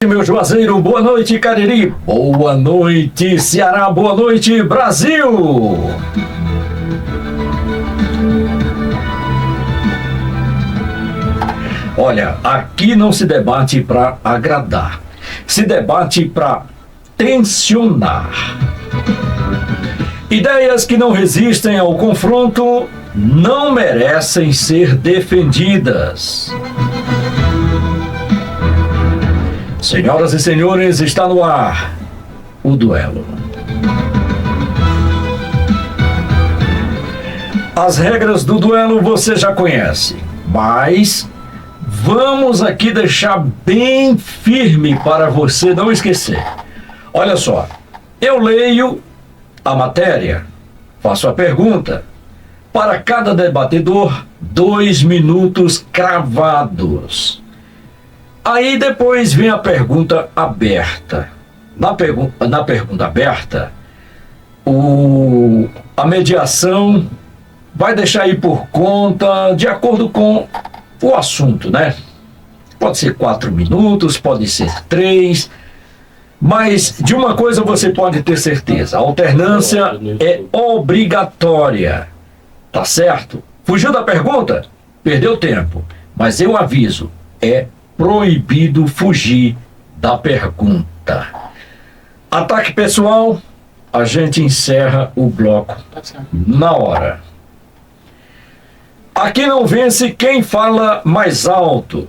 Meu Juazeiro, boa noite, Cariri, boa noite, Ceará, boa noite, Brasil. Olha, aqui não se debate para agradar, se debate para tensionar. Ideias que não resistem ao confronto não merecem ser defendidas. Senhoras e senhores, está no ar o duelo. As regras do duelo você já conhece, mas vamos aqui deixar bem firme para você não esquecer. Olha só, eu leio a matéria, faço a pergunta. Para cada debatedor, 2 minutos cravados. Aí depois vem a pergunta aberta. Na pergunta aberta, a mediação vai deixar aí por conta, de acordo com o assunto, né? Pode ser 4 minutos, pode ser 3, mas de uma coisa você pode ter certeza: a alternância é obrigatória, tá certo? Fugiu da pergunta? Perdeu tempo, mas eu aviso, é proibido fugir da pergunta. Ataque pessoal, a gente encerra o bloco na hora. Aqui não vence quem fala mais alto,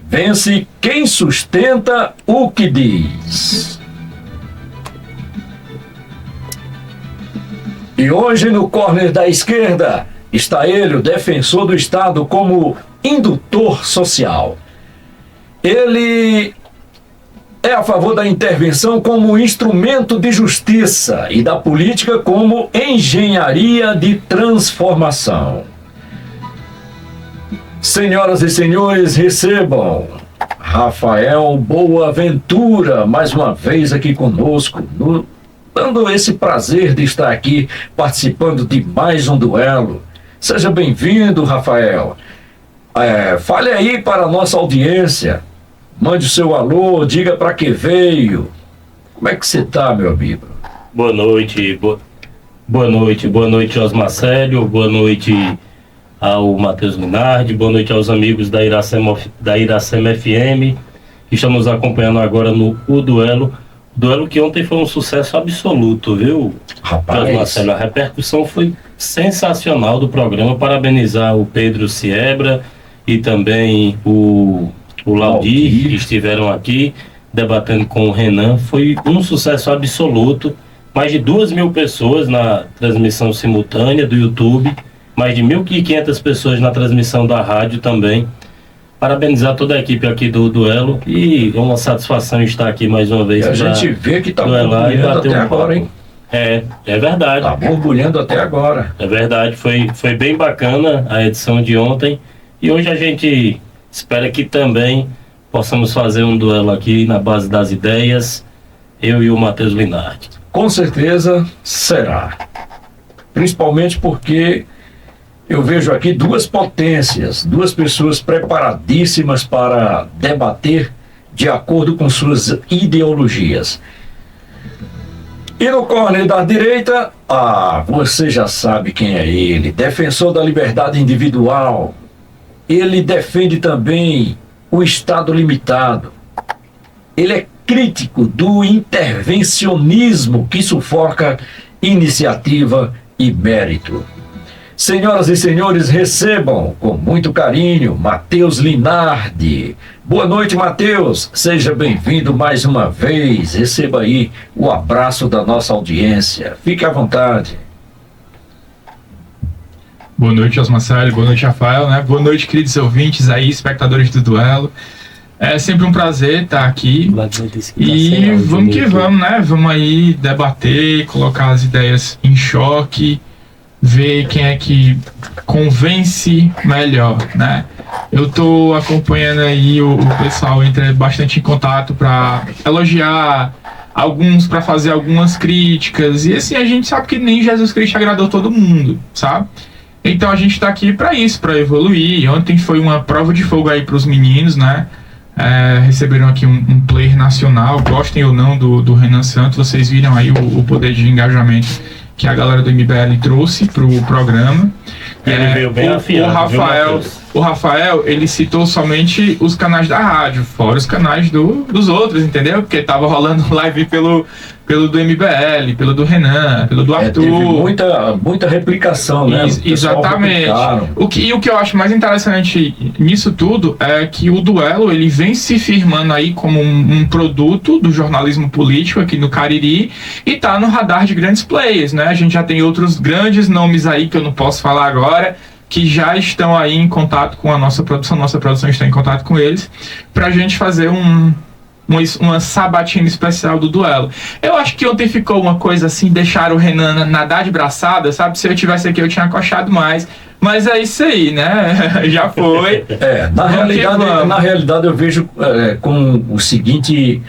vence quem sustenta o que diz. E hoje no corner da esquerda está ele, o defensor do Estado como indutor social. Ele é a favor da intervenção como instrumento de justiça e da política como engenharia de transformação. Senhoras e senhores, recebam Rafael Boaventura, mais uma vez aqui conosco, dando esse prazer de estar aqui participando de mais um duelo. Seja bem-vindo, Rafael. Fale aí para a nossa audiência. Mande o seu alô, diga para que veio. Como é que você está, meu amigo? Boa noite, Osmar Célio, boa noite ao Matheus Linardi, boa noite aos amigos da Iracema FM, que estão nos acompanhando agora no O Duelo. Duelo que ontem foi um sucesso absoluto, viu? Rapaz, Marcelo, a repercussão foi sensacional do programa. Parabenizar o Pedro Siebra e também o Laudir, que estiveram aqui debatendo com o Renan. Foi um sucesso absoluto. Mais de 2.000 pessoas na transmissão simultânea do YouTube, mais de 1.500 pessoas na transmissão da rádio também. Parabenizar toda a equipe aqui do duelo, e é uma satisfação estar aqui mais uma vez. A gente vê que está borbulhando até agora, hein? É verdade. Está borbulhando até agora. É verdade, foi bem bacana a edição de ontem, e hoje a gente espera que também possamos fazer um duelo aqui na base das ideias, eu e o Matheus Linardi. Com certeza será. Principalmente porque eu vejo aqui 2 potências, 2 pessoas preparadíssimas para debater de acordo com suas ideologias. E no corner da direita, você já sabe quem é ele, defensor da liberdade individual. Ele defende também o Estado limitado. Ele é crítico do intervencionismo que sufoca iniciativa e mérito. Senhoras e senhores, recebam com muito carinho Matheus Linardi. Boa noite, Matheus. Seja bem-vindo mais uma vez. Receba aí o abraço da nossa audiência. Fique à vontade. Boa noite, Osmar Célio. Boa noite, Rafael, né? Boa noite, queridos ouvintes aí, espectadores do duelo. É sempre um prazer estar aqui. E vamos que vamos, né? Vamos aí debater, colocar as ideias em choque, ver quem é que convence melhor, né? Eu tô acompanhando aí o pessoal, entra bastante em contato para elogiar, alguns para fazer algumas críticas, e assim, a gente sabe que nem Jesus Cristo agradou todo mundo, sabe? Então a gente tá aqui para isso, para evoluir. Ontem foi uma prova de fogo aí pros meninos, né? receberam aqui um player nacional, gostem ou não do Renan Santos, vocês viram aí o poder de engajamento que a galera do MBL trouxe para o programa. Ele veio bem afiado, o Rafael, ele citou somente os canais da rádio, fora os canais dos outros, entendeu? Porque tava rolando live pelo do MBL, pelo do Renan, pelo do Arthur. Teve muita replicação, né? Exatamente. O que eu acho mais interessante nisso tudo é que o Duelo, ele vem se firmando aí como um produto do jornalismo político aqui no Cariri e tá no radar de grandes players, né? A gente já tem outros grandes nomes aí que eu não posso falar agora, que já estão aí em contato com a nossa produção está em contato com eles, pra gente fazer uma sabatina especial do Duelo. Eu acho que ontem ficou uma coisa assim, deixaram o Renan nadar de braçada, sabe? Se eu tivesse aqui eu tinha acochado mais, mas é isso aí, né? Já foi. Na realidade eu vejo com o seguinte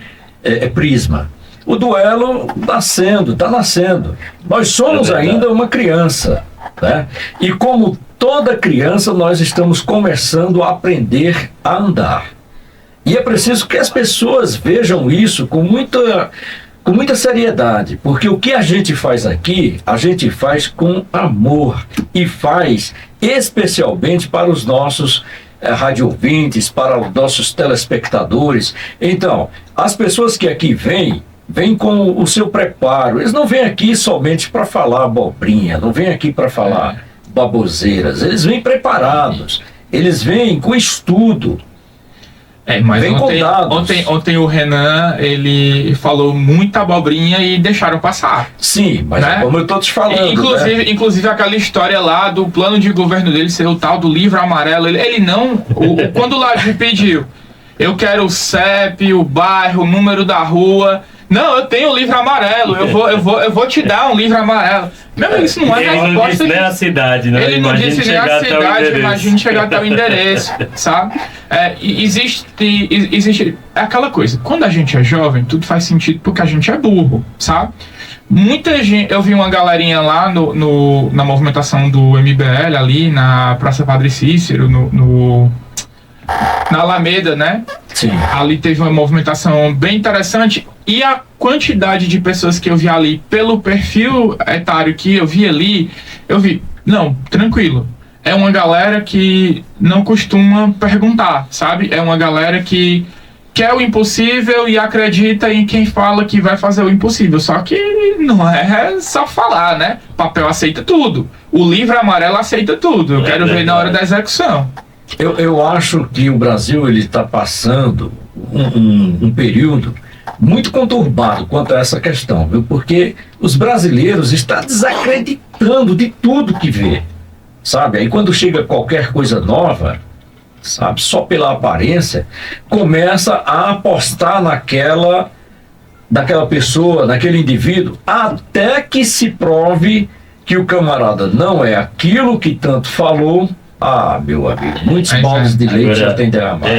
prisma. O Duelo está nascendo. Nós somos ainda uma criança, né? E como toda criança, nós estamos começando a aprender a andar. E é preciso que as pessoas vejam isso com muita seriedade, porque o que a gente faz aqui, a gente faz com amor e faz especialmente para os nossos rádio ouvintes, para os nossos telespectadores. Então, as pessoas que aqui vêm com o seu preparo. Eles não vêm aqui somente para falar abobrinha, não vêm aqui para falar baboseiras. Eles vêm preparados, eles vêm com estudo. Mas ontem o Renan, ele falou muita abobrinha e deixaram passar. Sim, mas né? Como eu estou te falando. Inclusive aquela história lá do plano de governo dele ser o tal do livro amarelo. Ele não. Quando o Laje pediu, eu quero o CEP, o bairro, o número da rua. Não, eu tenho o livro amarelo, eu vou te dar um livro amarelo. Meu, isso não é resposta. Ele não disse nem a cidade, né? Ele não disse nem a cidade, imagina chegar até o endereço, sabe? Existe aquela coisa, quando a gente é jovem, tudo faz sentido porque a gente é burro, sabe? Muita gente, eu vi uma galerinha lá na movimentação do MBL, ali na Praça Padre Cícero, na Alameda, né? Sim. Ali teve uma movimentação bem interessante e a quantidade de pessoas que eu vi ali, pelo perfil etário que eu vi ali, não, tranquilo. É uma galera que não costuma perguntar, sabe? É uma galera que quer o impossível e acredita em quem fala que vai fazer o impossível. Só que não é só falar, né? O papel aceita tudo. O livro amarelo aceita tudo. Eu quero ver na hora da execução. Eu acho que o Brasil está passando um período muito conturbado quanto a essa questão, viu? Porque os brasileiros estão desacreditando de tudo que vê, sabe? Aí quando chega qualquer coisa nova, sabe, só pela aparência, começa a apostar naquela pessoa, naquele indivíduo, até que se prove que o camarada não é aquilo que tanto falou. Meu amigo, muitos baldes de leite já tem derramado.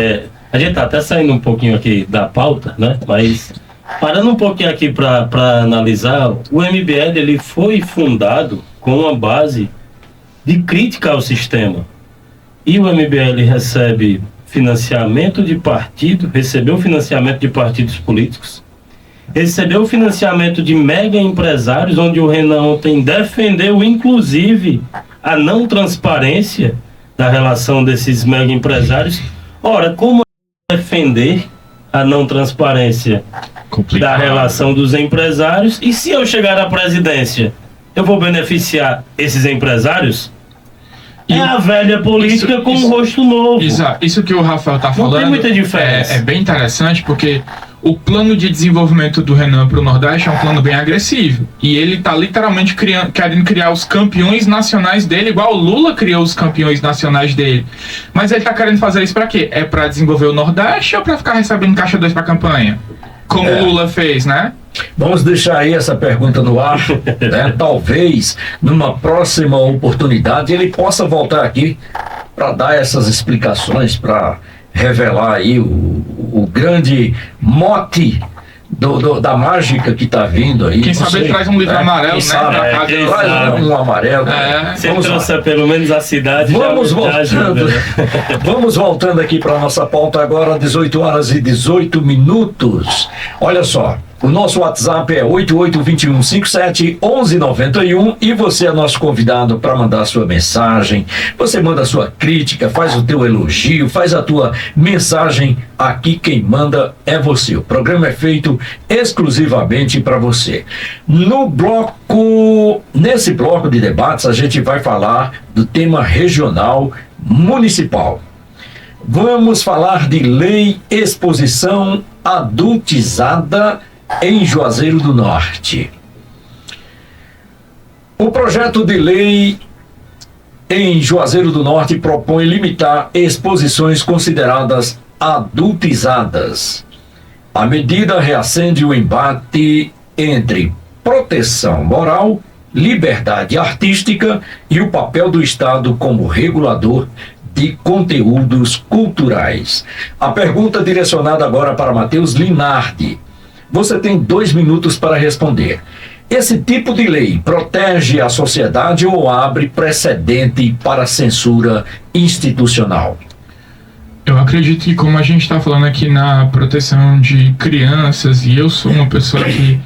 A gente tá até saindo um pouquinho aqui da pauta, né? Mas parando um pouquinho aqui para analisar, o MBL ele foi fundado com uma base de crítica ao sistema. E o MBL recebeu financiamento de partidos políticos, recebeu financiamento de mega empresários, onde o Renan ontem defendeu, inclusive, a não transparência da relação desses mega empresários. Ora, como defender a não transparência da relação dos empresários? E se eu chegar à presidência, eu vou beneficiar esses empresários? A velha política com um rosto novo. Isso que o Rafael está falando. Não tem muita diferença. É bem interessante porque o plano de desenvolvimento do Renan para o Nordeste é um plano bem agressivo. E ele está literalmente querendo criar os campeões nacionais dele, igual o Lula criou os campeões nacionais dele. Mas ele está querendo fazer isso para quê? É para desenvolver o Nordeste ou para ficar recebendo caixa 2 para campanha? Como o Lula fez, né? Vamos deixar aí essa pergunta no ar, né? Talvez numa próxima oportunidade ele possa voltar aqui para dar essas explicações, para revelar aí o grande mote da mágica que está vindo aí. Quem sabe ele traz um livro amarelo, né? Traz um amarelo. Se ele trouxer pelo menos a cidade, Vamos voltando aqui para a nossa pauta agora, 18 horas e 18 minutos. Olha só. O nosso WhatsApp é 8821571191 e você é nosso convidado para mandar sua mensagem. Você manda a sua crítica, faz o teu elogio, faz a tua mensagem. Aqui quem manda é você. O programa é feito exclusivamente para você. Nesse bloco de debates, a gente vai falar do tema regional municipal. Vamos falar de lei exposição adultizada em Juazeiro do Norte. O projeto de lei em Juazeiro do Norte propõe limitar exposições consideradas adultizadas. A medida reacende o embate entre proteção moral, liberdade artística e o papel do Estado como regulador de conteúdos culturais. A pergunta direcionada agora para Matheus Linardi. Você tem 2 minutos para responder. Esse tipo de lei protege a sociedade ou abre precedente para censura institucional? Eu acredito que, como a gente está falando aqui na proteção de crianças, e eu sou uma pessoa que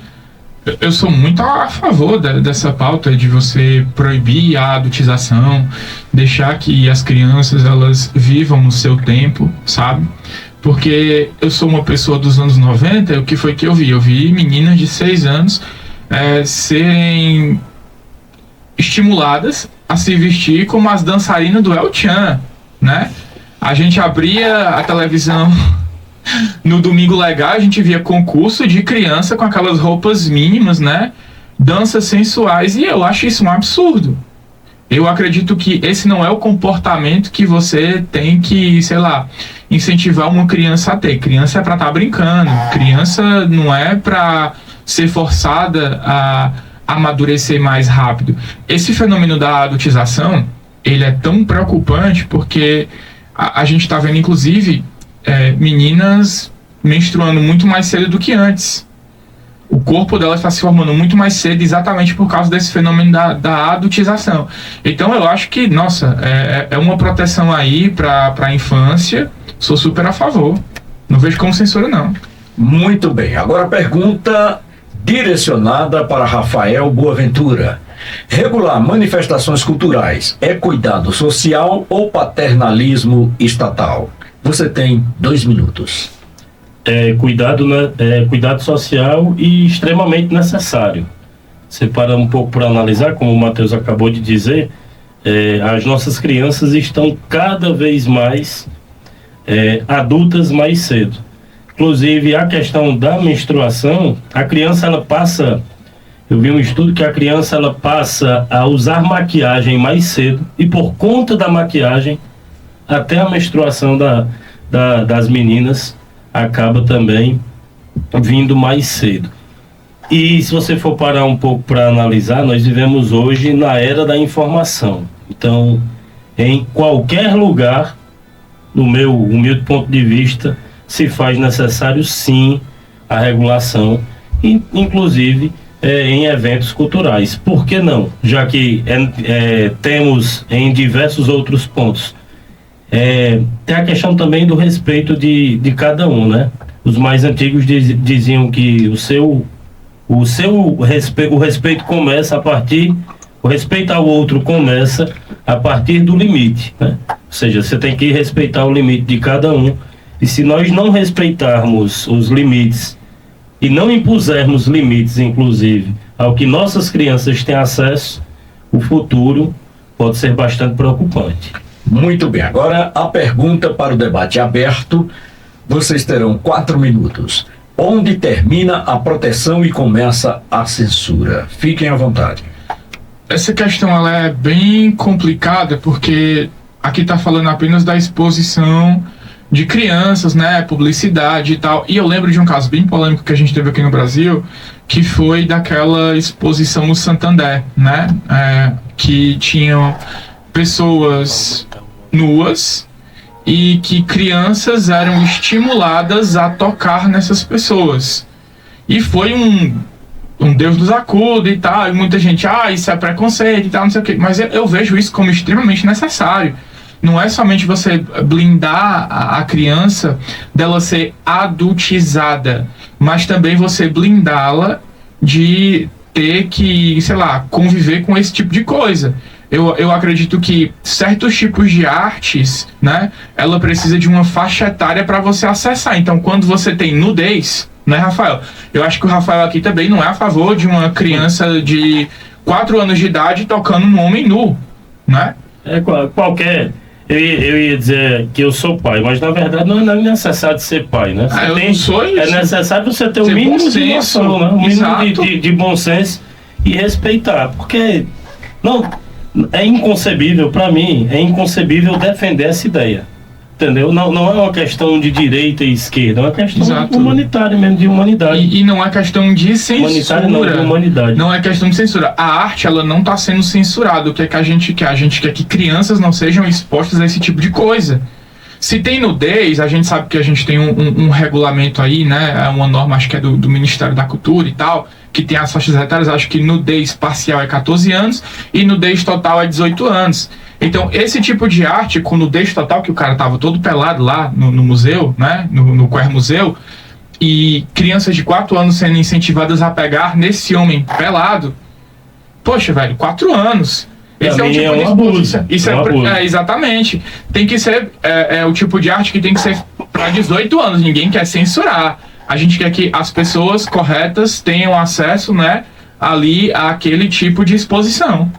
eu sou muito a favor dessa pauta de você proibir a adultização, deixar que as crianças elas vivam no seu tempo, sabe? Porque eu sou uma pessoa dos anos 90, o que foi que eu vi? Eu vi meninas de 6 anos serem estimuladas a se vestir como as dançarinas do El Chan, né? A gente abria a televisão no Domingo Legal, a gente via concurso de criança com aquelas roupas mínimas, né? Danças sensuais, e eu acho isso um absurdo. Eu acredito que esse não é o comportamento que você tem que, sei lá, incentivar uma criança a ter. Criança é para estar brincando, criança não é para ser forçada a amadurecer mais rápido. Esse fenômeno da adultização, ele é tão preocupante porque a gente está vendo, inclusive, meninas menstruando muito mais cedo do que antes. O corpo dela está se formando muito mais cedo exatamente por causa desse fenômeno da adultização. Então eu acho que, nossa, é uma proteção aí para a infância. Sou super a favor. Não vejo como censura, não. Muito bem. Agora a pergunta direcionada para Rafael Boaventura. Regular manifestações culturais é cuidado social ou paternalismo estatal? Você tem 2 minutos. Cuidado social e extremamente necessário. Você para um pouco para analisar, como o Matheus acabou de dizer, as nossas crianças estão cada vez mais adultas mais cedo. Inclusive, a questão da menstruação, a criança ela passa, eu vi um estudo que a criança ela passa a usar maquiagem mais cedo, e por conta da maquiagem, até a menstruação das meninas acaba também vindo mais cedo. E se você for parar um pouco para analisar, nós vivemos hoje na era da informação. Então, em qualquer lugar, no meu humilde ponto de vista, se faz necessário sim a regulação, inclusive em eventos culturais. Por que não? Já que temos em diversos outros pontos. Tem a questão também do respeito de cada um, né? Os mais antigos diziam que o respeito começa a partir, o respeito ao outro começa a partir do limite, né? Ou seja, você tem que respeitar o limite de cada um, e se nós não respeitarmos os limites e não impusermos limites, inclusive, ao que nossas crianças têm acesso, o futuro pode ser bastante preocupante. Muito bem, agora a pergunta para o debate aberto. Vocês terão 4 minutos. Onde termina a proteção e começa a censura? Fiquem à vontade. Essa questão ela é bem complicada, porque aqui está falando apenas da exposição de crianças, né, publicidade e tal. E eu lembro de um caso bem polêmico que a gente teve aqui no Brasil, que foi daquela exposição no Santander, né, que tinham pessoas nuas e que crianças eram estimuladas a tocar nessas pessoas. E foi um Deus nos acuda e tal, e muita gente, isso é preconceito e tal, não sei o quê. Mas eu vejo isso como extremamente necessário. Não é somente você blindar a criança dela ser adultizada, mas também você blindá-la de ter que, sei lá, conviver com esse tipo de coisa. Eu acredito que certos tipos de artes, né, ela precisa de uma faixa etária para você acessar. Então, quando você tem nudez, né, Rafael? Eu acho que o Rafael aqui também não é a favor de uma criança de 4 anos de idade tocando um homem nu, né? Qualquer... Eu ia dizer que eu sou pai, mas na verdade não é necessário ser pai, né? Não sou isso. É necessário você ter o mínimo de noção, né? O mínimo de bom senso e respeitar. Porque é inconcebível, para mim, é defender essa ideia. Entendeu? Não é uma questão de direita e esquerda, é uma questão humanitária mesmo, de humanidade. E não é questão de censura. Humanitária não, de humanidade. Não é questão de censura. A arte, ela não está sendo censurada. O que é que a gente quer? A gente quer que crianças não sejam expostas a esse tipo de coisa. Se tem nudez, a gente sabe que a gente tem um regulamento aí, né? É uma norma, acho que é do Ministério da Cultura e tal, que tem as faixas etárias. Acho que nudez parcial é 14 anos e nudez total é 18 anos. Então, esse tipo de arte, com nudez total, que o cara tava todo pelado lá no museu, né? No Queer Museu, e crianças de 4 anos sendo incentivadas a pegar nesse homem pelado. Poxa, velho, 4 anos. Esse é o tipo de abuso. Isso exatamente. Tem que ser o tipo de arte que tem que ser para 18 anos. Ninguém quer censurar. A gente quer que as pessoas corretas tenham acesso, né, ali àquele tipo de exposição.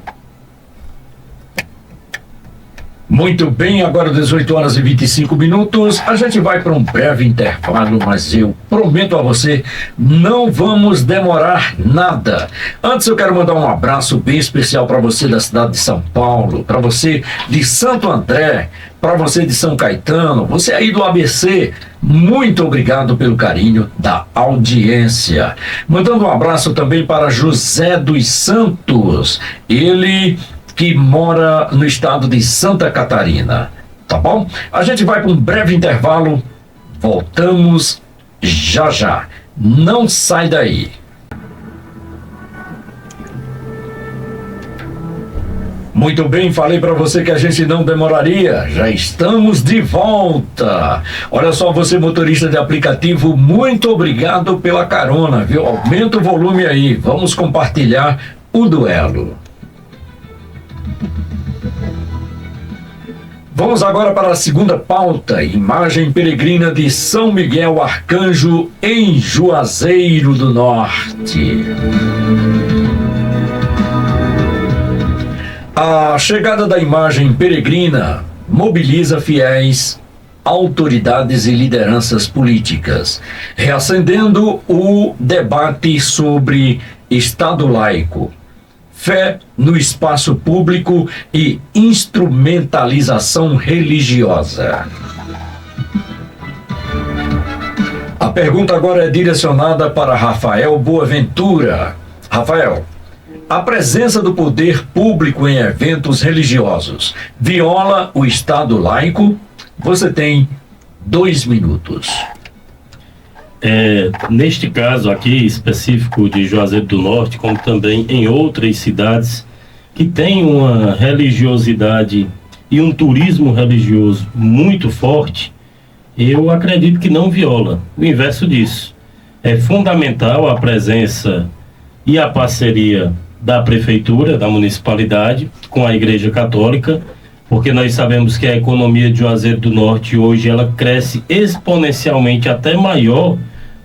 Muito bem, agora 18 horas e 25 minutos, a gente vai para um breve intervalo, mas eu prometo a você, não vamos demorar nada. Antes eu quero mandar um abraço bem especial para você da cidade de São Paulo, para você de Santo André, para você de São Caetano, você aí do ABC, muito obrigado pelo carinho da audiência. Mandando um abraço também para José dos Santos, ele que mora no estado de Santa Catarina, tá bom? A gente vai para um breve intervalo, voltamos já já. Não sai daí. Muito bem, falei para você que a gente não demoraria, já estamos de volta. Olha só, você motorista de aplicativo, muito obrigado pela carona, viu? Aumenta o volume aí, vamos compartilhar o duelo. Vamos agora para a segunda pauta, imagem peregrina de São Miguel Arcanjo em Juazeiro do Norte. A chegada da imagem peregrina mobiliza fiéis, autoridades e lideranças políticas, reacendendo o debate sobre Estado laico, fé no espaço público e instrumentalização religiosa. A pergunta agora é direcionada para Rafael Boaventura. Rafael, a presença do poder público em eventos religiosos viola o Estado laico? Você tem 2 minutos. Neste caso aqui específico de Juazeiro do Norte, como também em outras cidades que têm uma religiosidade e um turismo religioso muito forte, eu acredito que não viola. O inverso disso. É fundamental a presença e a parceria da prefeitura, da municipalidade, com a Igreja Católica, porque nós sabemos que a economia de Juazeiro do Norte hoje ela cresce exponencialmente até maior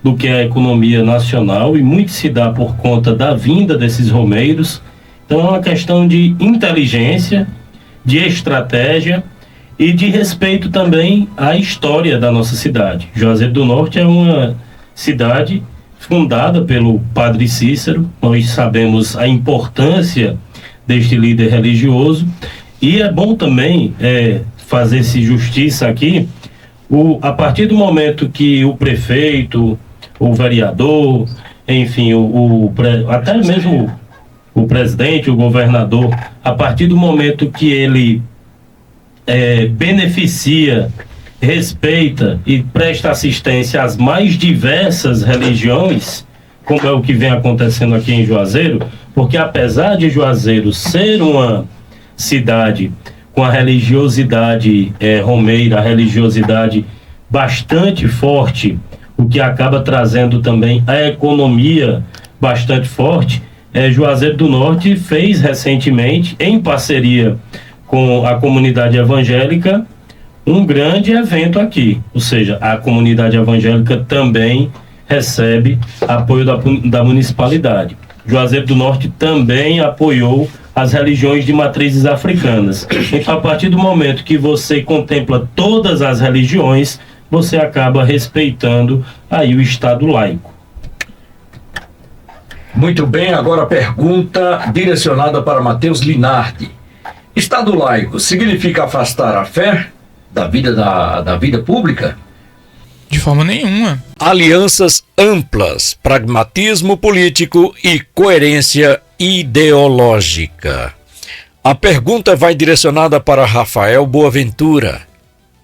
do que a economia nacional, e muito se dá por conta da vinda desses romeiros. Então é uma questão de inteligência, de estratégia e de respeito também à história da nossa cidade. Juazeiro do Norte é uma cidade fundada pelo Padre Cícero. Nós sabemos a importância deste líder religioso, e é bom também fazer-se justiça aqui. A partir do momento que o prefeito, o vereador, enfim, até mesmo o presidente, o governador, a partir do momento que ele beneficia, respeita e presta assistência às mais diversas religiões, como é o que vem acontecendo aqui em Juazeiro, porque apesar de Juazeiro ser uma cidade com a religiosidade romeira, a religiosidade bastante forte, o que acaba trazendo também a economia bastante forte, Juazeiro do Norte fez recentemente, em parceria com a comunidade evangélica, um grande evento aqui, ou seja, a comunidade evangélica também recebe apoio da municipalidade. Juazeiro do Norte também apoiou as religiões de matrizes africanas. Então, a partir do momento que você contempla todas as religiões, você acaba respeitando aí o Estado laico. Muito bem, agora a pergunta direcionada para Matheus Linardi. Estado laico significa afastar a fé da vida pública? De forma nenhuma. Alianças amplas, pragmatismo político e coerência ideológica. A pergunta vai direcionada para Rafael Boaventura.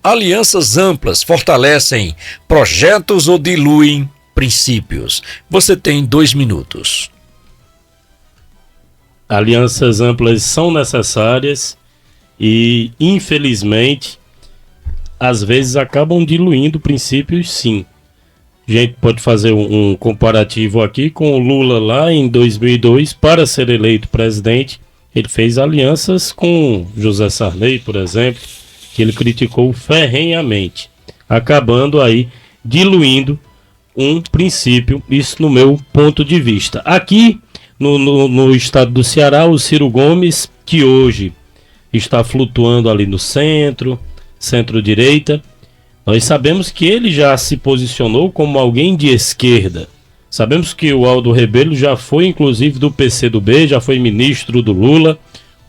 Alianças amplas fortalecem projetos ou diluem princípios? Você tem 2 minutos. Alianças amplas são necessárias e, infelizmente, às vezes acabam diluindo princípios, sim. A gente pode fazer um comparativo aqui com o Lula lá em 2002, para ser eleito presidente. Ele fez alianças com José Sarney, por exemplo, que ele criticou ferrenhamente, acabando aí diluindo um princípio, isso no meu ponto de vista. Aqui no estado do Ceará, o Ciro Gomes, que hoje está flutuando ali no centro-direita, nós sabemos que ele já se posicionou como alguém de esquerda. Sabemos que o Aldo Rebelo já foi inclusive do PCdoB, já foi ministro do Lula,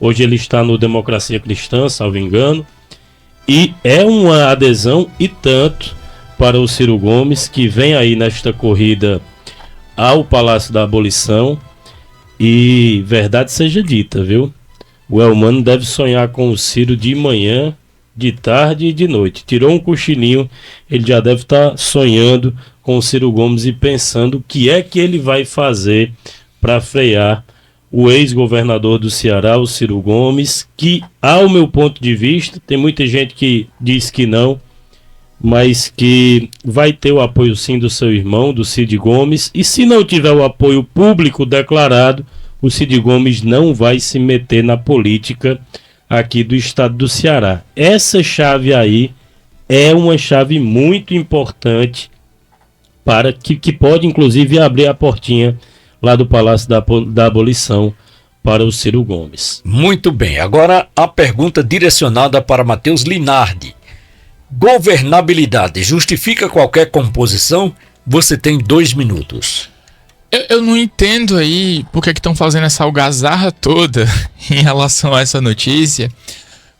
hoje ele está no Democracia Cristã, salvo engano, e é uma adesão e tanto para o Ciro Gomes, que vem aí nesta corrida ao Palácio da Abolição. E verdade seja dita, viu? O Elmano deve sonhar com o Ciro de manhã, de tarde e de noite. Tirou um cochilinho, ele já deve estar sonhando com o Ciro Gomes e pensando o que é que ele vai fazer para frear o ex-governador do Ceará, o Ciro Gomes, que, ao meu ponto de vista, tem muita gente que diz que não, mas que vai ter o apoio sim do seu irmão, do Cid Gomes, e se não tiver o apoio público declarado, o Cid Gomes não vai se meter na política aqui do estado do Ceará. Essa chave aí é uma chave muito importante para que pode inclusive abrir a portinha lá do Palácio da Abolição para o Ciro Gomes. Muito bem, agora a pergunta direcionada para Matheus Linardi. Governabilidade justifica qualquer composição? Você tem 2 minutos. Eu não entendo aí por que estão fazendo essa algazarra toda em relação a essa notícia,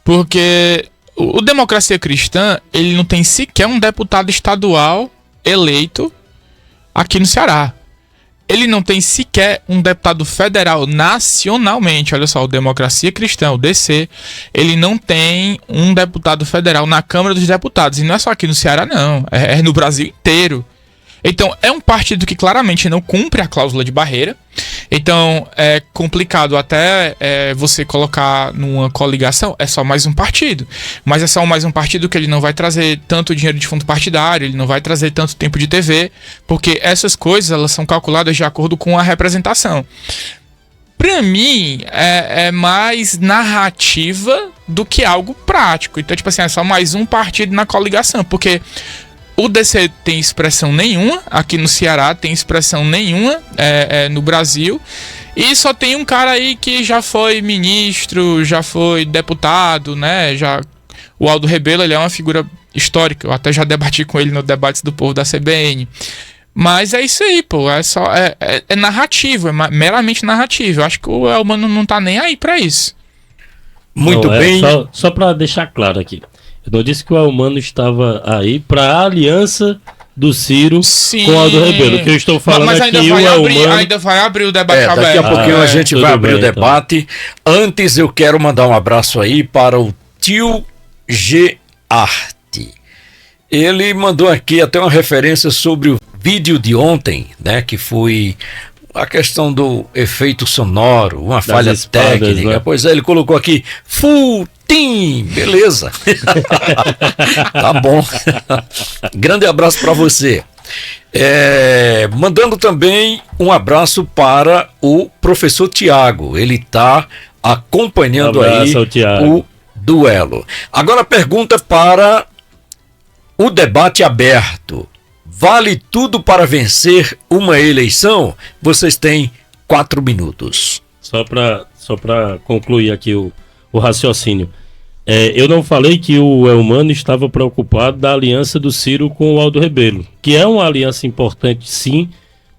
porque o Democracia Cristã, ele não tem sequer um deputado estadual eleito aqui no Ceará. Ele não tem sequer um deputado federal nacionalmente. Olha só, o Democracia Cristã, o DC, ele não tem um deputado federal na Câmara dos Deputados. E não é só aqui no Ceará, não. É no Brasil inteiro. Então, é um partido que claramente não cumpre a cláusula de barreira. Então, é complicado até você colocar numa coligação. É só mais um partido. Mas é só mais um partido que ele não vai trazer tanto dinheiro de fundo partidário, ele não vai trazer tanto tempo de TV, porque essas coisas, elas são calculadas de acordo com a representação. Para mim, é mais narrativa do que algo prático. Então, tipo assim, é só mais um partido na coligação, porque o DC tem expressão nenhuma, aqui no Ceará tem expressão nenhuma, no Brasil, e só tem um cara aí que já foi ministro, já foi deputado, né, o Aldo Rebelo, ele é uma figura histórica, eu até já debati com ele no Debates do Povo da CBN, mas é isso aí, pô, é narrativo, é meramente narrativo, eu acho que o Elmano não tá nem aí pra isso. Muito bem. Só pra deixar claro aqui, eu não disse que o Elmano estava aí para a aliança do Ciro com o Aldo Rebelo. O que eu estou falando mas aqui, ainda vai abrir o debate aberto. Daqui a pouquinho a gente vai abrir o debate. Então. Antes eu quero mandar um abraço aí para o tio G. Arte. Ele mandou aqui até uma referência sobre o vídeo de ontem, né, que foi a questão do efeito sonoro, uma falha técnica, né? Pois é, ele colocou aqui full team, beleza. Tá bom. Grande abraço para você. Mandando também um abraço para o professor Tiago, ele está acompanhando aí o duelo. Agora pergunta para o debate aberto. Vale tudo para vencer uma eleição? Vocês têm 4 minutos. Só para concluir aqui o raciocínio. Eu não falei que o Elmano estava preocupado da aliança do Ciro com o Aldo Rebelo, que é uma aliança importante, sim.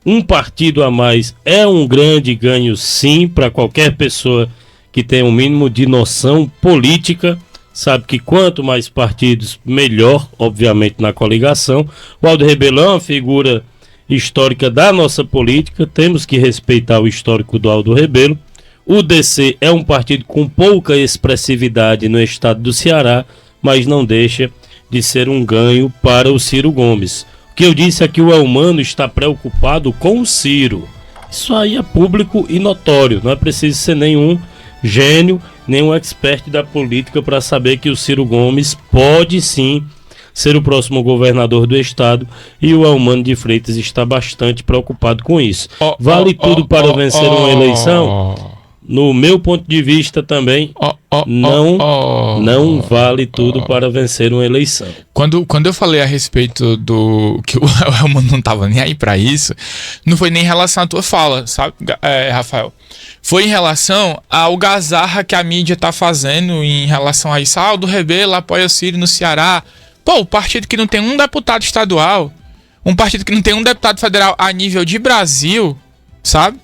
Um partido a mais é um grande ganho, sim, para qualquer pessoa que tenha um mínimo de noção política. Sabe que quanto mais partidos, melhor, obviamente, na coligação. O Aldo Rebelo é uma figura histórica da nossa política, temos que respeitar o histórico do Aldo Rebelo. O DC é um partido com pouca expressividade no estado do Ceará, mas não deixa de ser um ganho para o Ciro Gomes. O que eu disse é que o Elmano está preocupado com o Ciro. Isso aí é público e notório, não é preciso ser nenhum gênio, nenhum expert da política para saber que o Ciro Gomes pode sim ser o próximo governador do estado, e o Elmano de Freitas está bastante preocupado com isso. Vale tudo para vencer uma eleição? No meu ponto de vista também, não vale tudo para vencer uma eleição. Quando eu falei a respeito do que o Elmano não estava nem aí para isso, não foi nem em relação à tua fala, sabe, Rafael? Foi em relação ao gazarra que a mídia tá fazendo em relação a isso. Aldo Rebelo apoia o Ciro no Ceará. Pô, o partido que não tem um deputado estadual, um partido que não tem um deputado federal a nível de Brasil, sabe?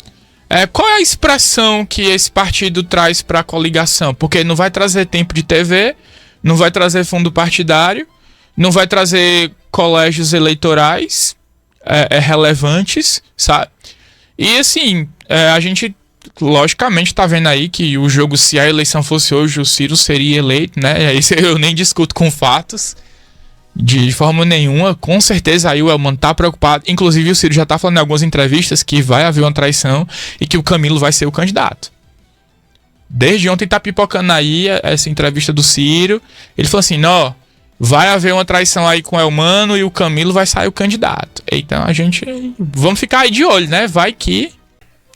Qual é a expressão que esse partido traz para a coligação? Porque não vai trazer tempo de TV, não vai trazer fundo partidário, não vai trazer colégios eleitorais relevantes, sabe? E assim, a gente logicamente tá vendo aí que o jogo, se a eleição fosse hoje, o Ciro seria eleito, né? Isso eu nem discuto com fatos de forma nenhuma. Com certeza aí o Elmano tá preocupado. Inclusive o Ciro já tá falando em algumas entrevistas que vai haver uma traição e que o Camilo vai ser o candidato. Desde ontem tá pipocando aí essa entrevista do Ciro. Ele falou assim, não, vai haver uma traição aí com o Elmano e o Camilo vai sair o candidato. Então a gente, vamos ficar aí de olho, né? Vai que...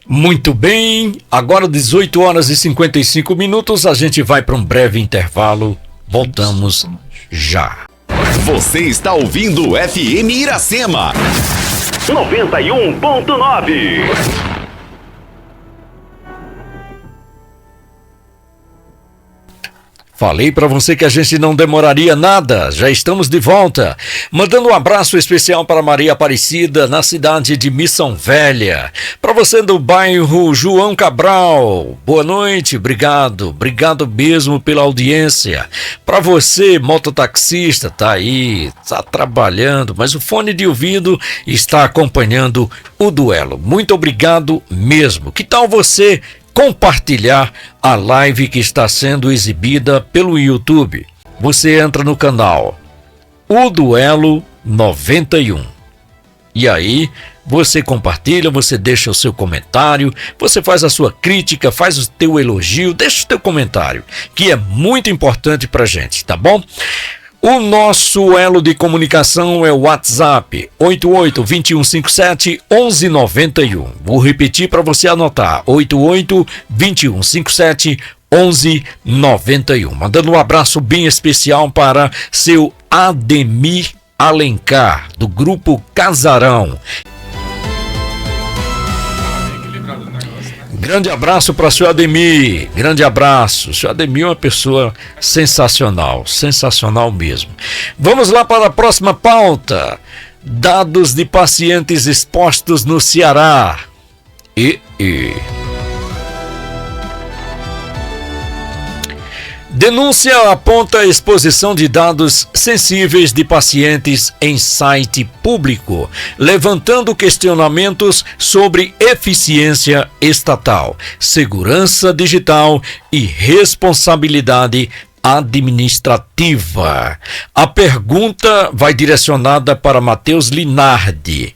Muito bem, agora 18 horas e 55 minutos, a gente vai para um breve intervalo, voltamos já. Você está ouvindo FM Iracema 91.9. Falei para você que a gente não demoraria nada, já estamos de volta. Mandando um abraço especial para Maria Aparecida, na cidade de Missão Velha. Para você do bairro João Cabral, boa noite, obrigado mesmo pela audiência. Para você, mototaxista, tá aí, tá trabalhando, mas o fone de ouvido está acompanhando o duelo. Muito obrigado mesmo. Que tal você compartilhar a live que está sendo exibida pelo YouTube? Você entra no canal O Duelo 91 e aí você compartilha, você deixa o seu comentário, você faz a sua crítica, faz o teu elogio, deixa o teu comentário, que é muito importante pra gente, tá bom? O nosso elo de comunicação é o WhatsApp 88-2157-1191. Vou repetir para você anotar, 88-2157-1191. Mandando um abraço bem especial para seu Ademir Alencar, do Grupo Casarão. Grande abraço para o senhor Ademir, grande abraço. O senhor Ademir é uma pessoa sensacional, sensacional mesmo. Vamos lá para a próxima pauta. Dados de pacientes expostos no Ceará. Denúncia aponta a exposição de dados sensíveis de pacientes em site público, levantando questionamentos sobre eficiência estatal, segurança digital e responsabilidade administrativa. A pergunta vai direcionada para Matheus Linardi.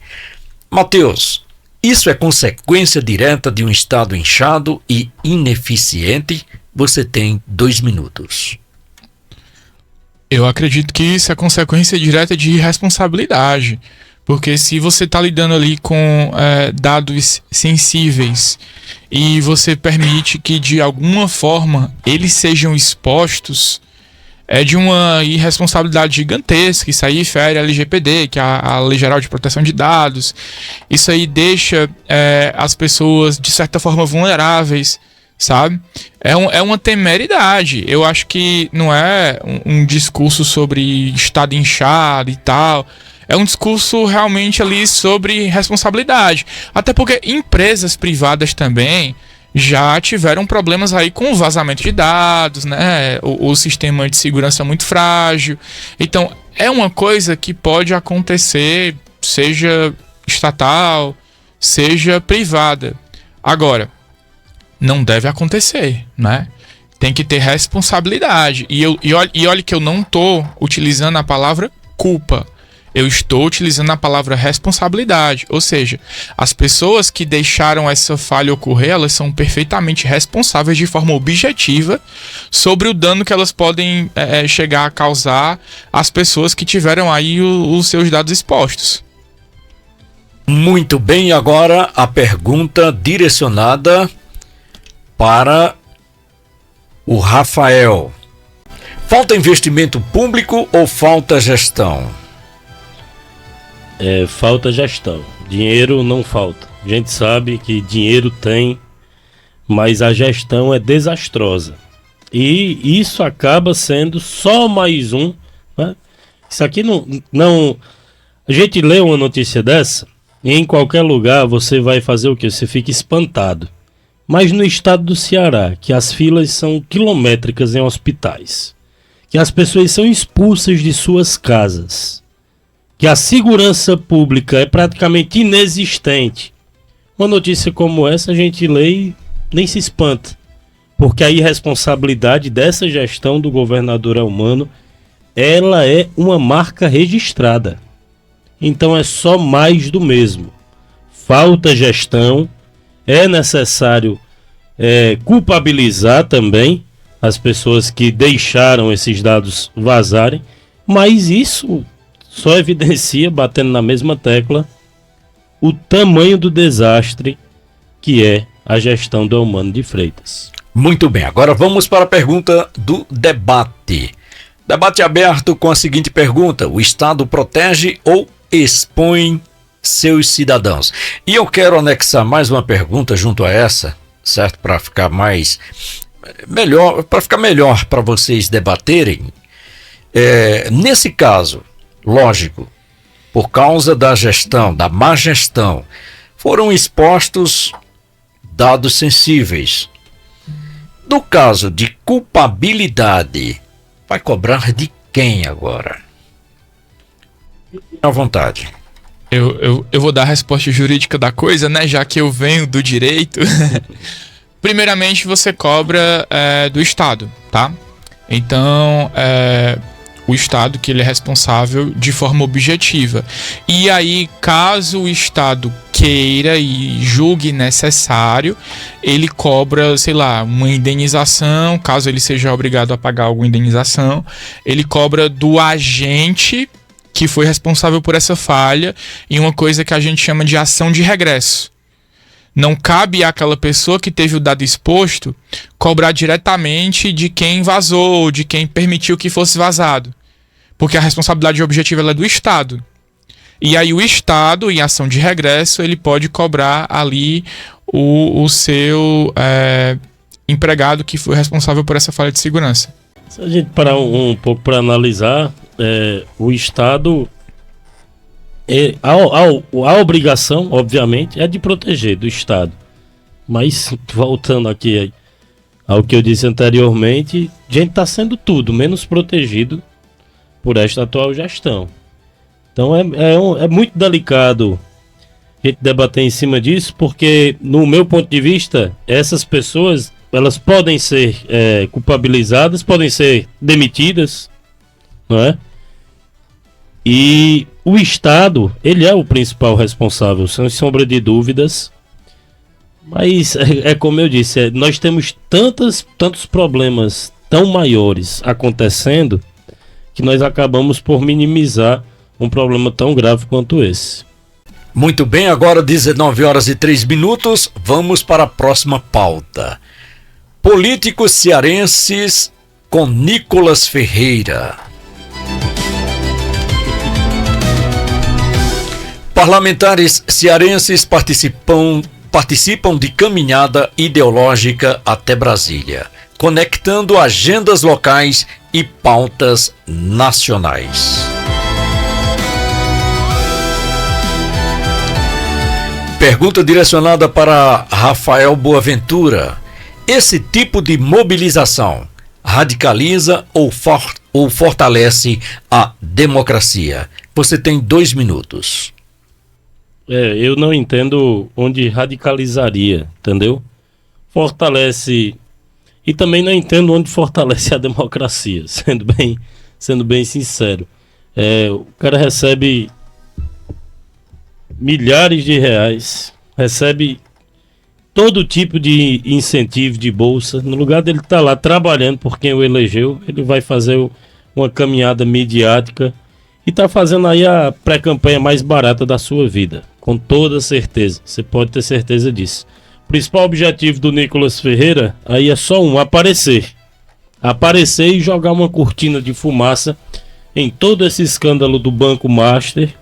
Matheus, isso é consequência direta de um Estado inchado e ineficiente? Você tem 2 minutos. Eu acredito que isso é consequência direta de irresponsabilidade. Porque se você está lidando ali com dados sensíveis e você permite que de alguma forma eles sejam expostos, é de uma irresponsabilidade gigantesca. Isso aí fere a LGPD, que é a Lei Geral de Proteção de Dados. Isso aí deixa as pessoas de certa forma vulneráveis, sabe? É uma temeridade. Eu acho que não é um discurso sobre estado inchado e tal. É um discurso realmente ali sobre responsabilidade. Até porque empresas privadas também já tiveram problemas aí com o vazamento de dados, né? O sistema de segurança é muito frágil. Então, é uma coisa que pode acontecer, seja estatal, seja privada. Agora, não deve acontecer, né? Tem que ter responsabilidade. E olha que eu não estou utilizando a palavra culpa. Eu estou utilizando a palavra responsabilidade, ou seja, as pessoas que deixaram essa falha ocorrer, elas são perfeitamente responsáveis de forma objetiva sobre o dano que elas podem chegar a causar às pessoas que tiveram aí os seus dados expostos. Muito bem, agora a pergunta direcionada para o Rafael. Falta investimento público ou falta gestão? Falta gestão. Dinheiro não falta. A gente sabe que dinheiro tem, mas a gestão é desastrosa. E isso acaba sendo só mais um, né? Isso aqui não... A gente lê uma notícia dessa e em qualquer lugar você vai fazer o quê? Você fica espantado. Mas no estado do Ceará, que as filas são quilométricas em hospitais, que as pessoas são expulsas de suas casas, que a segurança pública é praticamente inexistente. Uma notícia como essa a gente lê e nem se espanta, porque a irresponsabilidade dessa gestão do governador Elmano, ela é uma marca registrada. Então é só mais do mesmo. Falta gestão, é necessário culpabilizar também as pessoas que deixaram esses dados vazarem, mas isso só evidencia, batendo na mesma tecla, o tamanho do desastre que é a gestão do Elmano de Freitas. Muito bem, agora vamos para a pergunta do debate. Debate aberto com a seguinte pergunta: o Estado protege ou expõe seus cidadãos? E eu quero anexar mais uma pergunta junto a essa, certo? Para ficar melhor para vocês debaterem. Nesse caso, lógico, por causa da gestão, da má gestão, foram expostos dados sensíveis. No caso de culpabilidade, vai cobrar de quem agora? À vontade. Eu vou dar a resposta jurídica da coisa, né? Já que eu venho do direito. Primeiramente, você cobra do Estado, tá? Então, o Estado que ele é responsável de forma objetiva. E aí, caso o Estado queira e julgue necessário, ele cobra, sei lá, uma indenização, caso ele seja obrigado a pagar alguma indenização, ele cobra do agente que foi responsável por essa falha em uma coisa que a gente chama de ação de regresso. Não cabe àquela pessoa que teve o dado exposto cobrar diretamente de quem vazou, de quem permitiu que fosse vazado. Porque a responsabilidade objetiva ela é do Estado. E aí o Estado, em ação de regresso, ele pode cobrar ali o seu empregado que foi responsável por essa falha de segurança. Se a gente parar um pouco para analisar, o Estado... A obrigação, obviamente, é de proteger do Estado. Mas, voltando aqui ao que eu disse anteriormente, a gente está sendo tudo menos protegido por esta atual gestão. Então é muito delicado a gente debater em cima disso, porque, no meu ponto de vista, essas pessoas, elas podem ser culpabilizadas, podem ser demitidas, não é? E o Estado, ele é o principal responsável, sem sombra de dúvidas. Mas como eu disse, nós temos tantos problemas tão maiores acontecendo que nós acabamos por minimizar um problema tão grave quanto esse. Muito bem, agora 19h03, vamos para a próxima pauta. Políticos cearenses com Nicolas Ferreira. Parlamentares cearenses participam de caminhada ideológica até Brasília, conectando agendas locais e pautas nacionais. Pergunta direcionada para Rafael Boaventura. Esse tipo de mobilização radicaliza ou fortalece a democracia? Você tem 2 minutos. Eu não entendo onde radicalizaria, entendeu? Fortalece. E também não entendo onde fortalece a democracia, sendo bem sincero. O cara recebe milhares de reais, recebe todo tipo de incentivo de bolsa. No lugar dele estar lá trabalhando por quem o elegeu, ele vai fazer uma caminhada midiática e está fazendo aí a pré-campanha mais barata da sua vida, com toda certeza. Você pode ter certeza disso. O principal objetivo do Nicolas Ferreira aí é só aparecer e jogar uma cortina de fumaça em todo esse escândalo do Banco Master,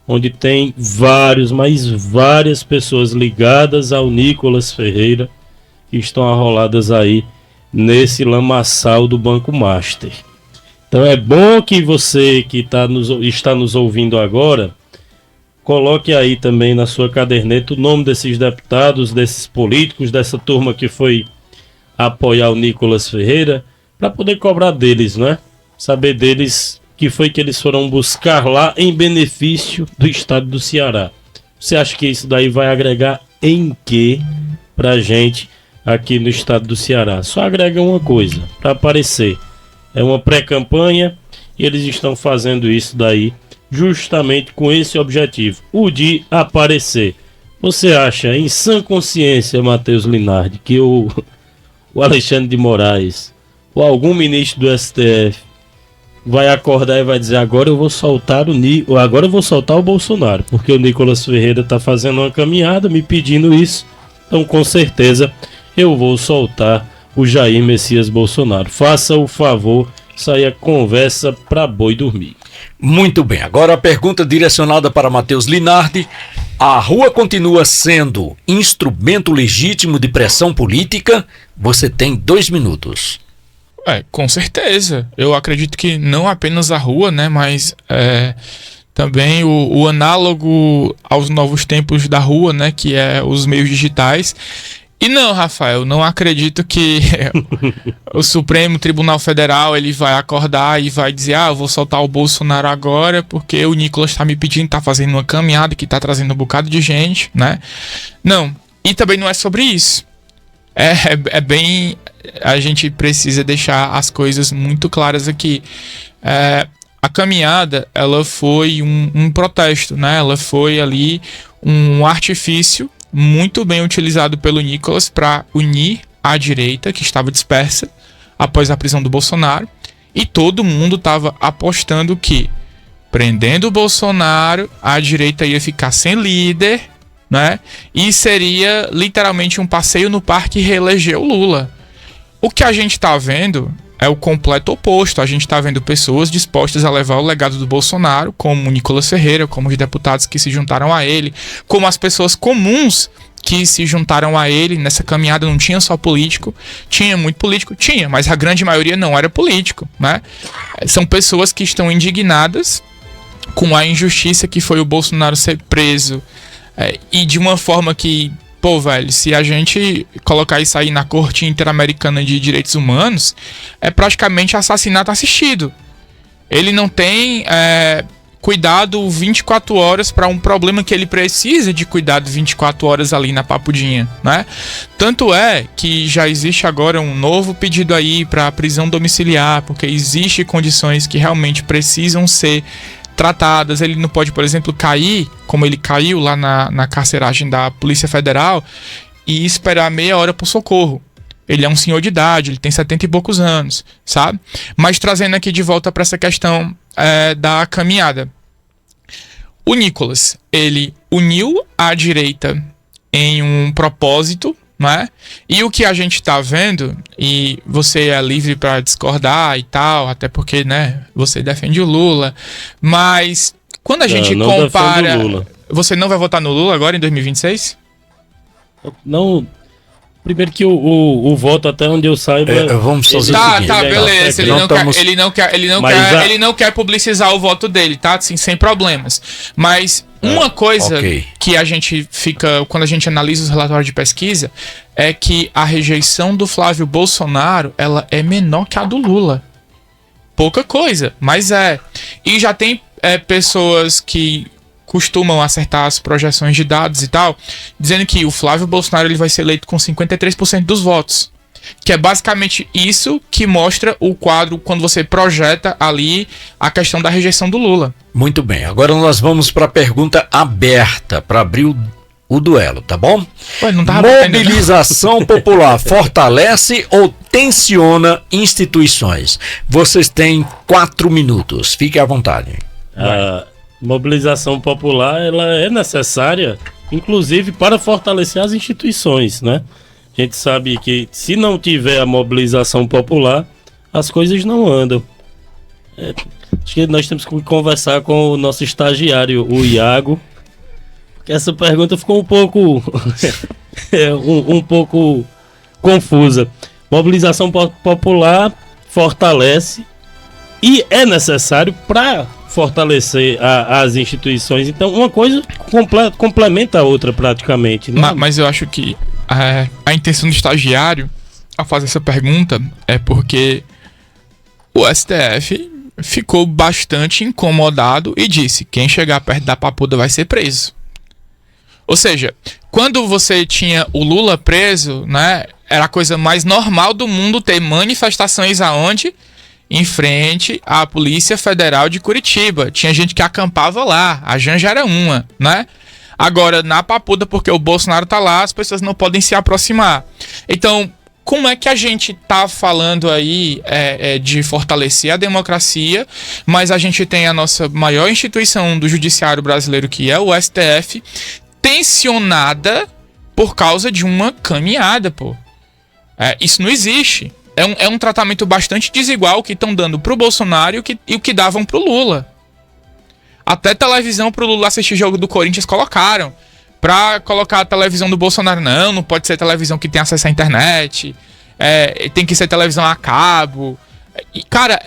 onde tem várias pessoas ligadas ao Nicolas Ferreira que estão arroladas aí nesse lamaçal do Banco Master. Então é bom que você que está nos ouvindo agora coloque aí também na sua caderneta o nome desses deputados, desses políticos, dessa turma que foi apoiar o Nicolas Ferreira, para poder cobrar deles, né? Saber deles que foi que eles foram buscar lá em benefício do estado do Ceará. Você acha que isso daí vai agregar em quê pra gente aqui no estado do Ceará? Só agrega uma coisa, para aparecer. É uma pré-campanha e eles estão fazendo isso daí justamente com esse objetivo, o de aparecer. Você acha em sã consciência, Matheus Linardi, que o Alexandre de Moraes ou algum ministro do STF vai acordar e vai dizer: agora eu vou soltar o Bolsonaro, porque o Nicolas Ferreira está fazendo uma caminhada me pedindo isso, então com certeza eu vou soltar o Jair Messias Bolsonaro. Faça o favor, isso aí é conversa para boi dormir. Muito bem, agora a pergunta direcionada para Matheus Linardi. A rua continua sendo instrumento legítimo de pressão política? Você tem 2 minutos. Com certeza. Eu acredito que não apenas a rua, né, mas também o análogo aos novos tempos da rua, né, que é os meios digitais. E não, Rafael, não acredito que o Supremo Tribunal Federal ele vai acordar e vai dizer: eu vou soltar o Bolsonaro agora porque o Nicolas está me pedindo, está fazendo uma caminhada que está trazendo um bocado de gente, né? Não, e também não é sobre isso. É bem... A gente precisa deixar as coisas muito claras aqui. A caminhada, ela foi um protesto, né? Ela foi ali um artifício muito bem utilizado pelo Nicolas para unir a direita, que estava dispersa após a prisão do Bolsonaro, e todo mundo estava apostando que, prendendo o Bolsonaro, a direita ia ficar sem líder, né? E seria literalmente um passeio no parque reeleger o Lula. O que a gente está vendo é o completo oposto. A gente está vendo pessoas dispostas a levar o legado do Bolsonaro, como o Nicolas Ferreira, como os deputados que se juntaram a ele, como as pessoas comuns que se juntaram a ele nessa caminhada. Não tinha só político, tinha muito político, tinha, mas a grande maioria não era político, né? São pessoas que estão indignadas com a injustiça que foi o Bolsonaro ser preso, e de uma forma que, pô, velho, se a gente colocar isso aí na Corte Interamericana de Direitos Humanos, é praticamente assassinato assistido. Ele não tem cuidado 24 horas para um problema que ele precisa de cuidado 24 horas ali na Papudinha, né? Tanto é que já existe agora um novo pedido aí para prisão domiciliar, porque existem condições que realmente precisam ser tratadas. Ele não pode, por exemplo, cair, como ele caiu lá na carceragem da Polícia Federal, e esperar meia hora por socorro. Ele é um senhor de idade, ele tem 70 e poucos anos, sabe? Mas trazendo aqui de volta para essa questão da caminhada. O Nicolas, ele uniu a direita em um propósito, né? E o que a gente tá vendo, e você é livre para discordar e tal, até porque, né, você defende o Lula, mas quando a gente compara... Você não vai votar no Lula agora em 2026? Não... Primeiro que o voto, até onde eu saiba... vamos fazer o seguinte. Tá, beleza. Ele não quer publicizar o voto dele, tá? Assim, sem problemas. Mas uma coisa que a gente fica... Quando a gente analisa os relatórios de pesquisa, é que a rejeição do Flávio Bolsonaro, ela é menor que a do Lula. Pouca coisa, mas é. E já tem pessoas que costumam acertar as projeções de dados e tal, dizendo que o Flávio Bolsonaro ele vai ser eleito com 53% dos votos. Que é basicamente isso que mostra o quadro quando você projeta ali a questão da rejeição do Lula. Muito bem, agora nós vamos para a pergunta aberta, para abrir o duelo, tá bom? Ué, não tava Mobilização popular fortalece ou tensiona instituições? Vocês têm 4 minutos, fique à vontade. Mobilização popular, ela é necessária, inclusive para fortalecer as instituições, né? A gente sabe que se não tiver a mobilização popular, as coisas não andam. Acho que nós temos que conversar com o nosso estagiário, o Iago, que essa pergunta ficou um pouco um pouco confusa. Mobilização popular fortalece e é necessário para fortalecer as instituições. Então, uma coisa complementa a outra praticamente. Né? Mas eu acho que a intenção do estagiário a fazer essa pergunta é porque o STF ficou bastante incomodado e disse: quem chegar perto da Papuda vai ser preso. Ou seja, quando você tinha o Lula preso, né, era a coisa mais normal do mundo ter manifestações aonde? Em frente à Polícia Federal de Curitiba. Tinha gente que acampava lá, a Janja era uma, né? Agora, na Papuda, porque o Bolsonaro tá lá, as pessoas não podem se aproximar. Então, como é que a gente tá falando aí de fortalecer a democracia, mas a gente tem a nossa maior instituição do judiciário brasileiro, que é o STF, tensionada por causa de uma caminhada, pô. Isso não existe. É um tratamento bastante desigual que estão dando pro Bolsonaro e o que davam pro Lula. Até televisão pro Lula assistir jogo do Corinthians colocaram. Pra colocar a televisão do Bolsonaro, não pode ser televisão que tem acesso à internet. Tem que ser televisão a cabo. E, cara,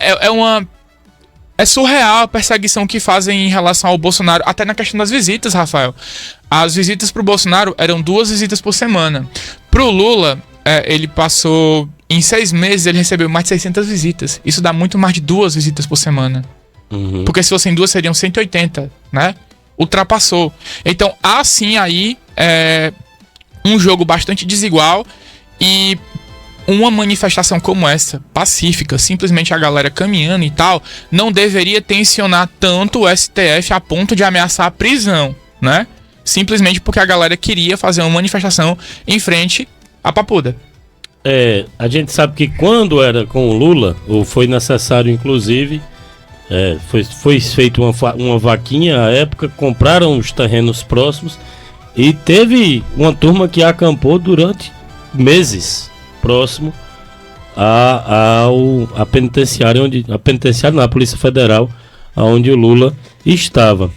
é surreal a perseguição que fazem em relação ao Bolsonaro. Até na questão das visitas, Rafael. As visitas pro Bolsonaro eram 2 visitas por semana. Pro Lula, ele passou... Em 6 meses ele recebeu mais de 600 visitas. Isso dá muito mais de 2 visitas por semana. Uhum. Porque se fossem 2 seriam 180, né? Ultrapassou. Então há sim aí um jogo bastante desigual e uma manifestação como essa, pacífica, simplesmente a galera caminhando e tal, não deveria tensionar tanto o STF a ponto de ameaçar a prisão, né? Simplesmente porque a galera queria fazer uma manifestação em frente à Papuda. A gente sabe que quando era com o Lula, ou foi necessário inclusive, foi feita uma vaquinha à época, compraram os terrenos próximos e teve uma turma que acampou durante meses próximo a penitenciária, a Polícia Federal, onde o Lula estava.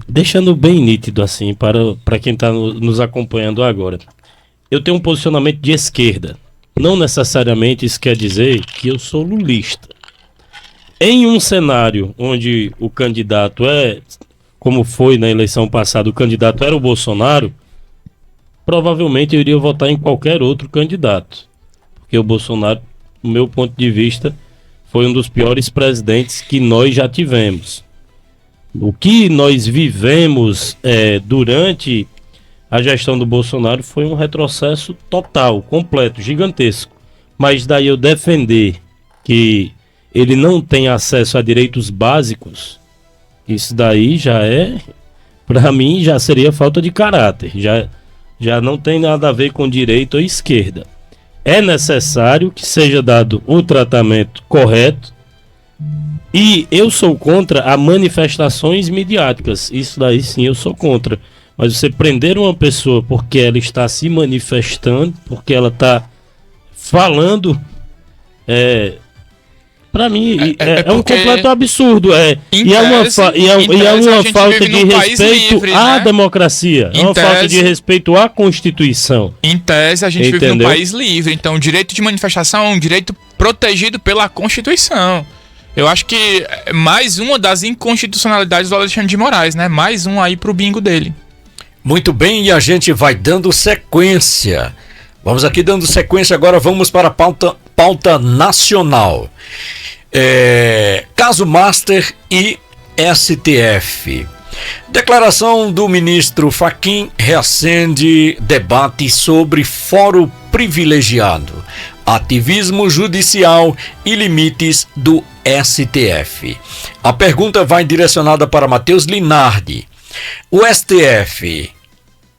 Deixando bem nítido assim para quem está nos acompanhando agora. Eu tenho um posicionamento de esquerda. Não necessariamente isso quer dizer que eu sou lulista. Em um cenário onde o candidato como foi na eleição passada, o candidato era o Bolsonaro, provavelmente eu iria votar em qualquer outro candidato. Porque o Bolsonaro, do meu ponto de vista, foi um dos piores presidentes que nós já tivemos. O que nós vivemos durante a gestão do Bolsonaro foi um retrocesso total, completo, gigantesco. Mas daí eu defender que ele não tem acesso a direitos básicos, isso daí já para mim, já seria falta de caráter. Já não tem nada a ver com direita ou esquerda. É necessário que seja dado o tratamento correto. E eu sou contra as manifestações midiáticas. Isso daí sim eu sou contra. Mas você prender uma pessoa porque ela está se manifestando, porque ela está falando, para mim é um completo absurdo. E é uma falta de respeito à democracia. É uma falta de respeito à Constituição. Em tese, a gente vive num país livre. Então, o direito de manifestação é um direito protegido pela Constituição. Eu acho que é mais uma das inconstitucionalidades do Alexandre de Moraes, né? Mais um aí pro bingo dele. Muito bem, e a gente vai dando sequência. Vamos aqui dando sequência, agora vamos para a pauta nacional. Caso Master e STF. Declaração do ministro Fachin reacende debate sobre fórum privilegiado, ativismo judicial e limites do STF. A pergunta vai direcionada para Matheus Linardi. O STF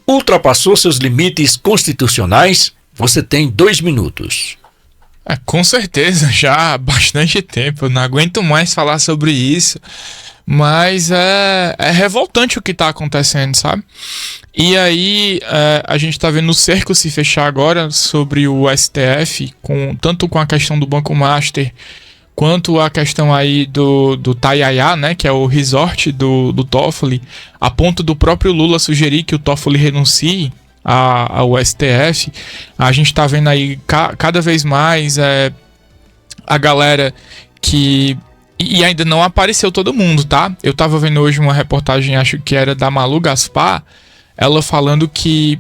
ultrapassou seus limites constitucionais? Você tem 2 minutos. Com certeza, já há bastante tempo. Eu não aguento mais falar sobre isso. Mas é revoltante o que está acontecendo, sabe? E aí a gente está vendo o cerco se fechar agora sobre o STF, tanto com a questão do Banco Master, quanto a questão aí do Taiaiá, né, que é o resort do Toffoli, a ponto do próprio Lula sugerir que o Toffoli renuncie ao STF. A gente está vendo aí cada vez mais a galera que... E ainda não apareceu todo mundo, tá? Eu tava vendo hoje uma reportagem, acho que era da Malu Gaspar, ela falando que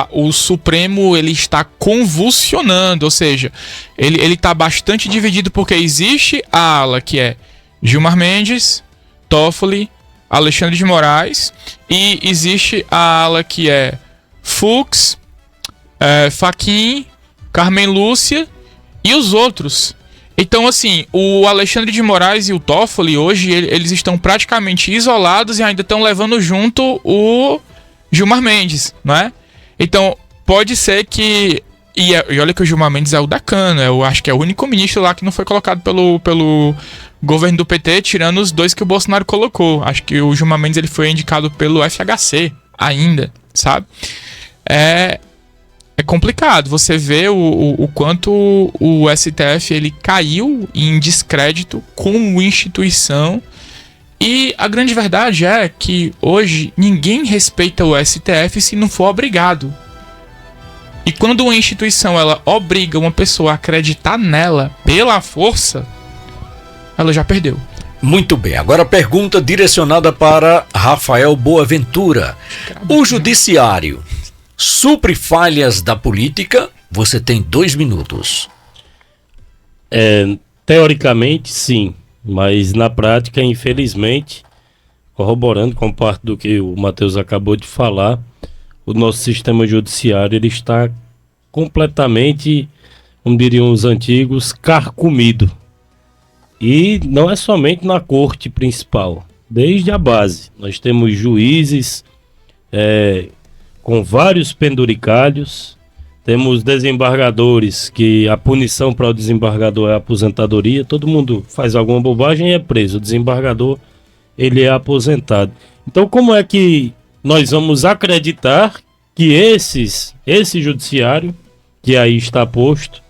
o Supremo ele está convulsionando, ou seja, ele está bastante dividido porque existe a ala que é Gilmar Mendes, Toffoli, Alexandre de Moraes, e existe a ala que é Fux, Fachin, Carmen Lúcia e os outros. Então, assim, o Alexandre de Moraes e o Toffoli hoje, eles estão praticamente isolados e ainda estão levando junto o Gilmar Mendes, não é? Então, pode ser que... E olha que o Gilmar Mendes é o decano, eu acho que é o único ministro lá que não foi colocado pelo governo do PT, tirando os 2 que o Bolsonaro colocou. Acho que o Gilmar Mendes ele foi indicado pelo FHC ainda, sabe? É complicado, você vê o quanto o STF ele caiu em descrédito como instituição, e a grande verdade é que hoje ninguém respeita o STF se não for obrigado. E quando uma instituição ela obriga uma pessoa a acreditar nela pela força, ela já perdeu. Muito bem, agora a pergunta direcionada para Rafael Boaventura. O judiciário supre falhas da política? Você tem 2 minutos. Teoricamente, sim. Mas na prática, infelizmente, corroborando com parte do que o Matheus acabou de falar, o nosso sistema judiciário ele está completamente, como diriam os antigos, carcomido. E não é somente na corte principal, desde a base. Nós temos juízes com vários penduricalhos, temos desembargadores que a punição para o desembargador é a aposentadoria, todo mundo faz alguma bobagem e é preso, o desembargador ele é aposentado. Então como é que nós vamos acreditar que esse judiciário que aí está posto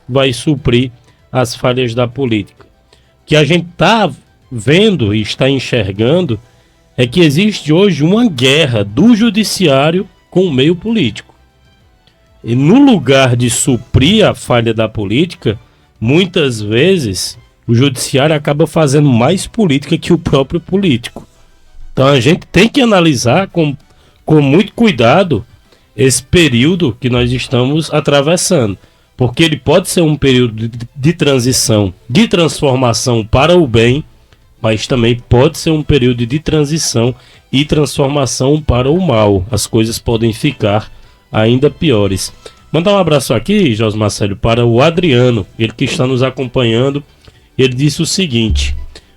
vai suprir as falhas da política? O que a gente está vendo e está enxergando é que existe hoje uma guerra do judiciário com o meio político. E no lugar de suprir a falha da política, muitas vezes o judiciário acaba fazendo mais política que o próprio político. Então a gente tem que analisar com muito cuidado esse período que nós estamos atravessando, porque ele pode ser um período de transição, de transformação para o bem, mas também pode ser um período de transição e transformação para o mal. As coisas podem ficar ainda piores. Mandar um abraço aqui, José Marcelo, para o Adriano, ele que está nos acompanhando. Ele disse o seguinte: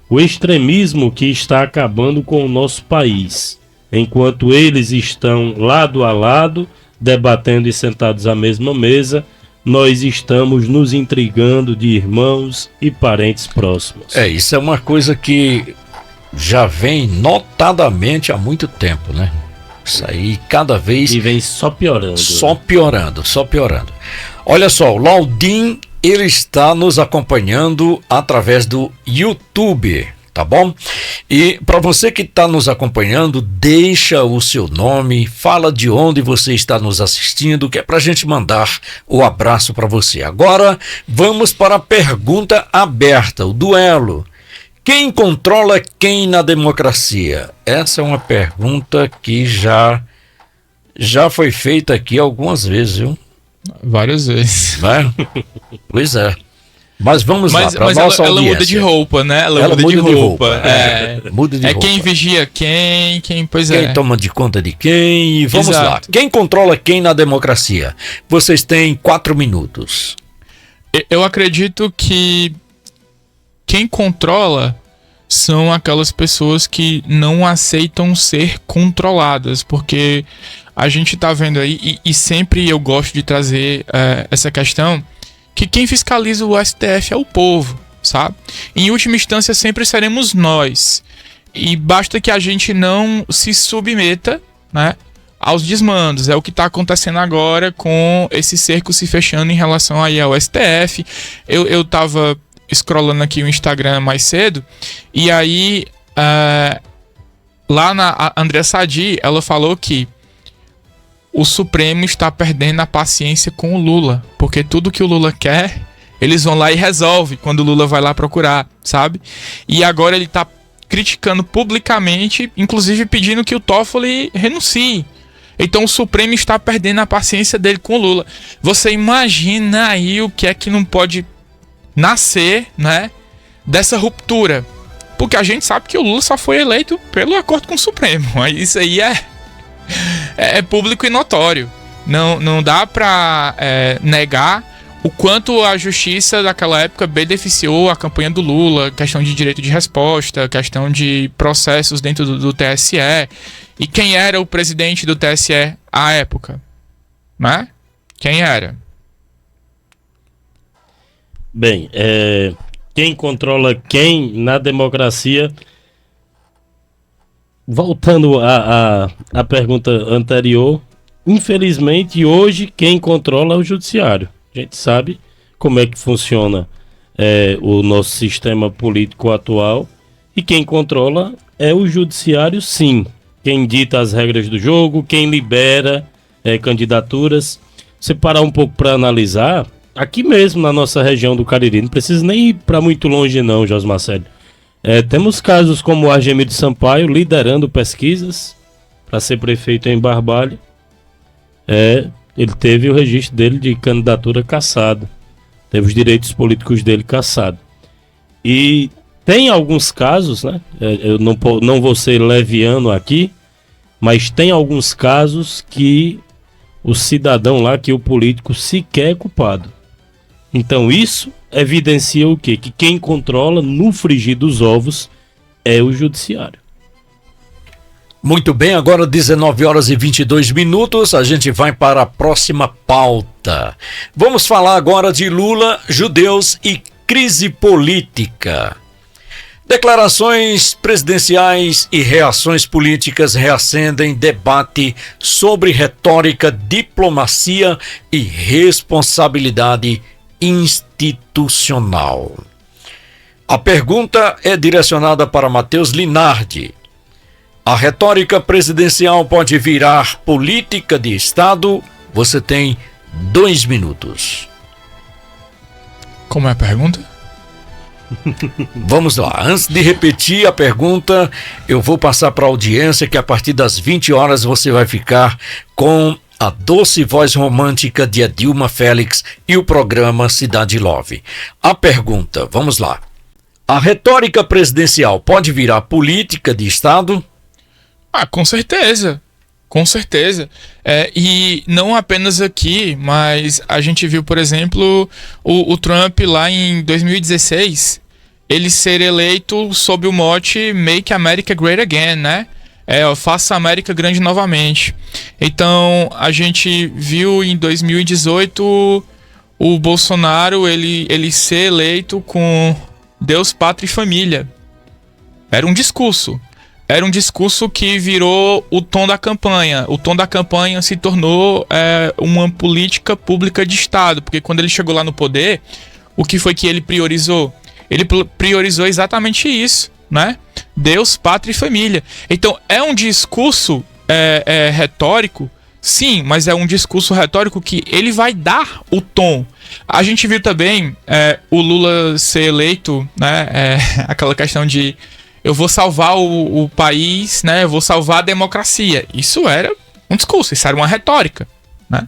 o extremismo que está acabando com o nosso país, enquanto eles estão lado a lado, debatendo e sentados à mesma mesa, nós estamos nos intrigando de irmãos e parentes próximos. Isso é uma coisa que já vem notadamente há muito tempo, né? Isso aí cada vez... E vem só piorando. Só piorando. Olha só, o Laudim, ele está nos acompanhando através do YouTube, tá bom? E para você que está nos acompanhando, deixa o seu nome, fala de onde você está nos assistindo, que é para a gente mandar o abraço para você. Agora, vamos para a pergunta aberta, o duelo. Quem controla quem na democracia? Essa é uma pergunta que já foi feita aqui algumas vezes, viu? Várias vezes. Né? Pois é. Mas vamos lá, para mas nossa ela audiência. muda de roupa, né? Ela muda de roupa. Muda de roupa. Quem vigia quem Quem toma de conta de quem. E vamos lá. Quem controla quem na democracia? Vocês têm 4 minutos. Eu acredito que quem controla são aquelas pessoas que não aceitam ser controladas, porque a gente tá vendo aí, e sempre eu gosto de trazer essa questão, que quem fiscaliza o STF é o povo, sabe? Em última instância sempre seremos nós, e basta que a gente não se submeta, né, aos desmandos. É o que está acontecendo agora com esse cerco se fechando em relação aí ao STF. Eu tava scrollando aqui o Instagram mais cedo, e aí lá a Andréa Sadi, ela falou que o Supremo está perdendo a paciência com o Lula, porque tudo que o Lula quer, eles vão lá e resolve quando o Lula vai lá procurar, sabe? E agora ele está criticando publicamente, inclusive pedindo que o Toffoli renuncie. Então o Supremo está perdendo a paciência dele com o Lula. Você imagina aí o que é que não pode nascer, né, dessa ruptura, porque a gente sabe que o Lula só foi eleito pelo acordo com o Supremo. Isso aí é público e notório. Não dá para negar o quanto a justiça daquela época beneficiou a campanha do Lula, questão de direito de resposta, questão de processos dentro do TSE. E quem era o presidente do TSE à época, né? Quem era? Bem, quem controla quem na democracia? Voltando à pergunta anterior, infelizmente hoje quem controla é o judiciário. A gente sabe como é que funciona o nosso sistema político atual, e quem controla é o judiciário, sim. Quem dita as regras do jogo, quem libera candidaturas. Você parar um pouco para analisar, aqui mesmo na nossa região do Cariri, não precisa nem ir para muito longe não, José Marcelo. Temos casos como o Argemiro Sampaio liderando pesquisas para ser prefeito em Barbalha. Ele teve o registro dele de candidatura cassado, teve os direitos políticos dele cassado. E tem alguns casos, né? Eu não vou ser leviano aqui, mas tem alguns casos que o cidadão lá, que o político sequer é culpado. Então isso evidencia o quê? Que quem controla no frigir dos ovos é o judiciário. Muito bem, agora 19h22, a gente vai para a próxima pauta. Vamos falar agora de Lula, judeus e crise política. Declarações presidenciais e reações políticas reacendem debate sobre retórica, diplomacia e responsabilidade institucional. A pergunta é direcionada para Matheus Linardi. A retórica presidencial pode virar política de Estado? Você tem 2 minutos. Como é a pergunta? Vamos lá, antes de repetir a pergunta, eu vou passar para a audiência que a partir das 20 horas você vai ficar com a doce voz romântica de Adilma Félix e o programa Cidade Love. A pergunta, vamos lá. A retórica presidencial pode virar política de Estado? Com certeza. Com certeza. E não apenas aqui, mas a gente viu, por exemplo, o Trump lá em 2016, ele ser eleito sob o mote Make America Great Again, né? Faça a América grande novamente. Então, a gente viu em 2018 o Bolsonaro, ele ser eleito com Deus, Pátria e Família. Era um discurso que virou o tom da campanha. O tom da campanha se tornou uma política pública de Estado, porque quando ele chegou lá no poder, o que foi que ele priorizou? Ele priorizou exatamente isso, né? Deus, Pátria e Família. Então, é um discurso retórico, sim, mas é um discurso retórico que ele vai dar o tom. A gente viu também o Lula ser eleito, né? Aquela questão de eu vou salvar o país, né? Eu vou salvar a democracia. Isso era um discurso, isso era uma retórica, né?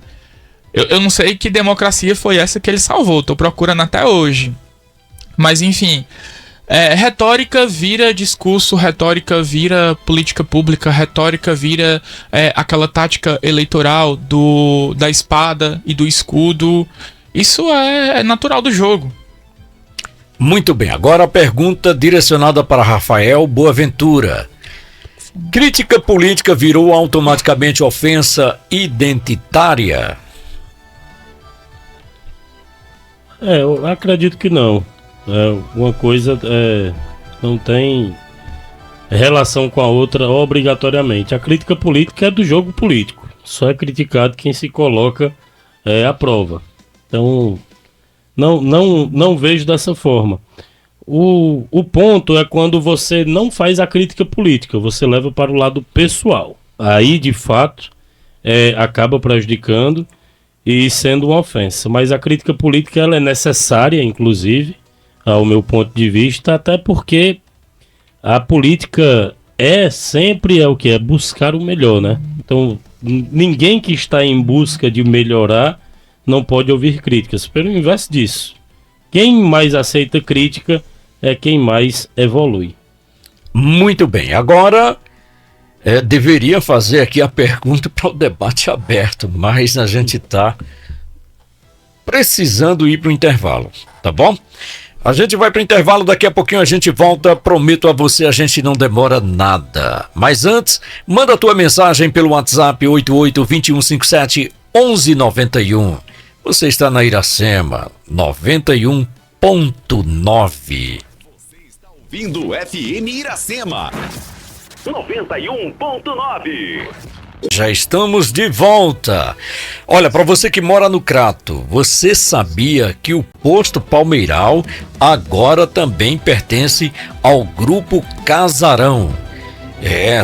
Eu não sei que democracia foi essa que ele salvou, tô procurando até hoje. Mas enfim, retórica vira discurso, retórica vira política pública, retórica vira aquela tática eleitoral da espada e do escudo. Isso é natural do jogo. Muito bem, agora a pergunta direcionada para Rafael Boaventura. Crítica política virou automaticamente ofensa identitária? Eu acredito que não. Uma coisa não tem relação com a outra obrigatoriamente. A crítica política é do jogo político. Só é criticado quem se coloca à prova. Então, não vejo dessa forma. O ponto é quando você não faz a crítica política, você leva para o lado pessoal. Aí, de fato, acaba prejudicando e sendo uma ofensa. Mas a crítica política ela é necessária, inclusive, ao meu ponto de vista, até porque a política sempre o que? É buscar o melhor, né? Então, ninguém que está em busca de melhorar não pode ouvir críticas. Pelo inverso disso, quem mais aceita crítica é quem mais evolui. Muito bem, agora deveria fazer aqui a pergunta para o debate aberto, mas a gente está precisando ir para o intervalo, tá bom? A gente vai para o intervalo, daqui a pouquinho a gente volta, prometo a você, a gente não demora nada. Mas antes, manda a tua mensagem pelo WhatsApp 88-2157-1191. Você está na Iracema 91.9. Você está ouvindo FM Iracema 91.9. Já estamos de volta. Olha, para você que mora no Crato, você sabia que o posto Palmeiral agora também pertence ao Grupo Casarão?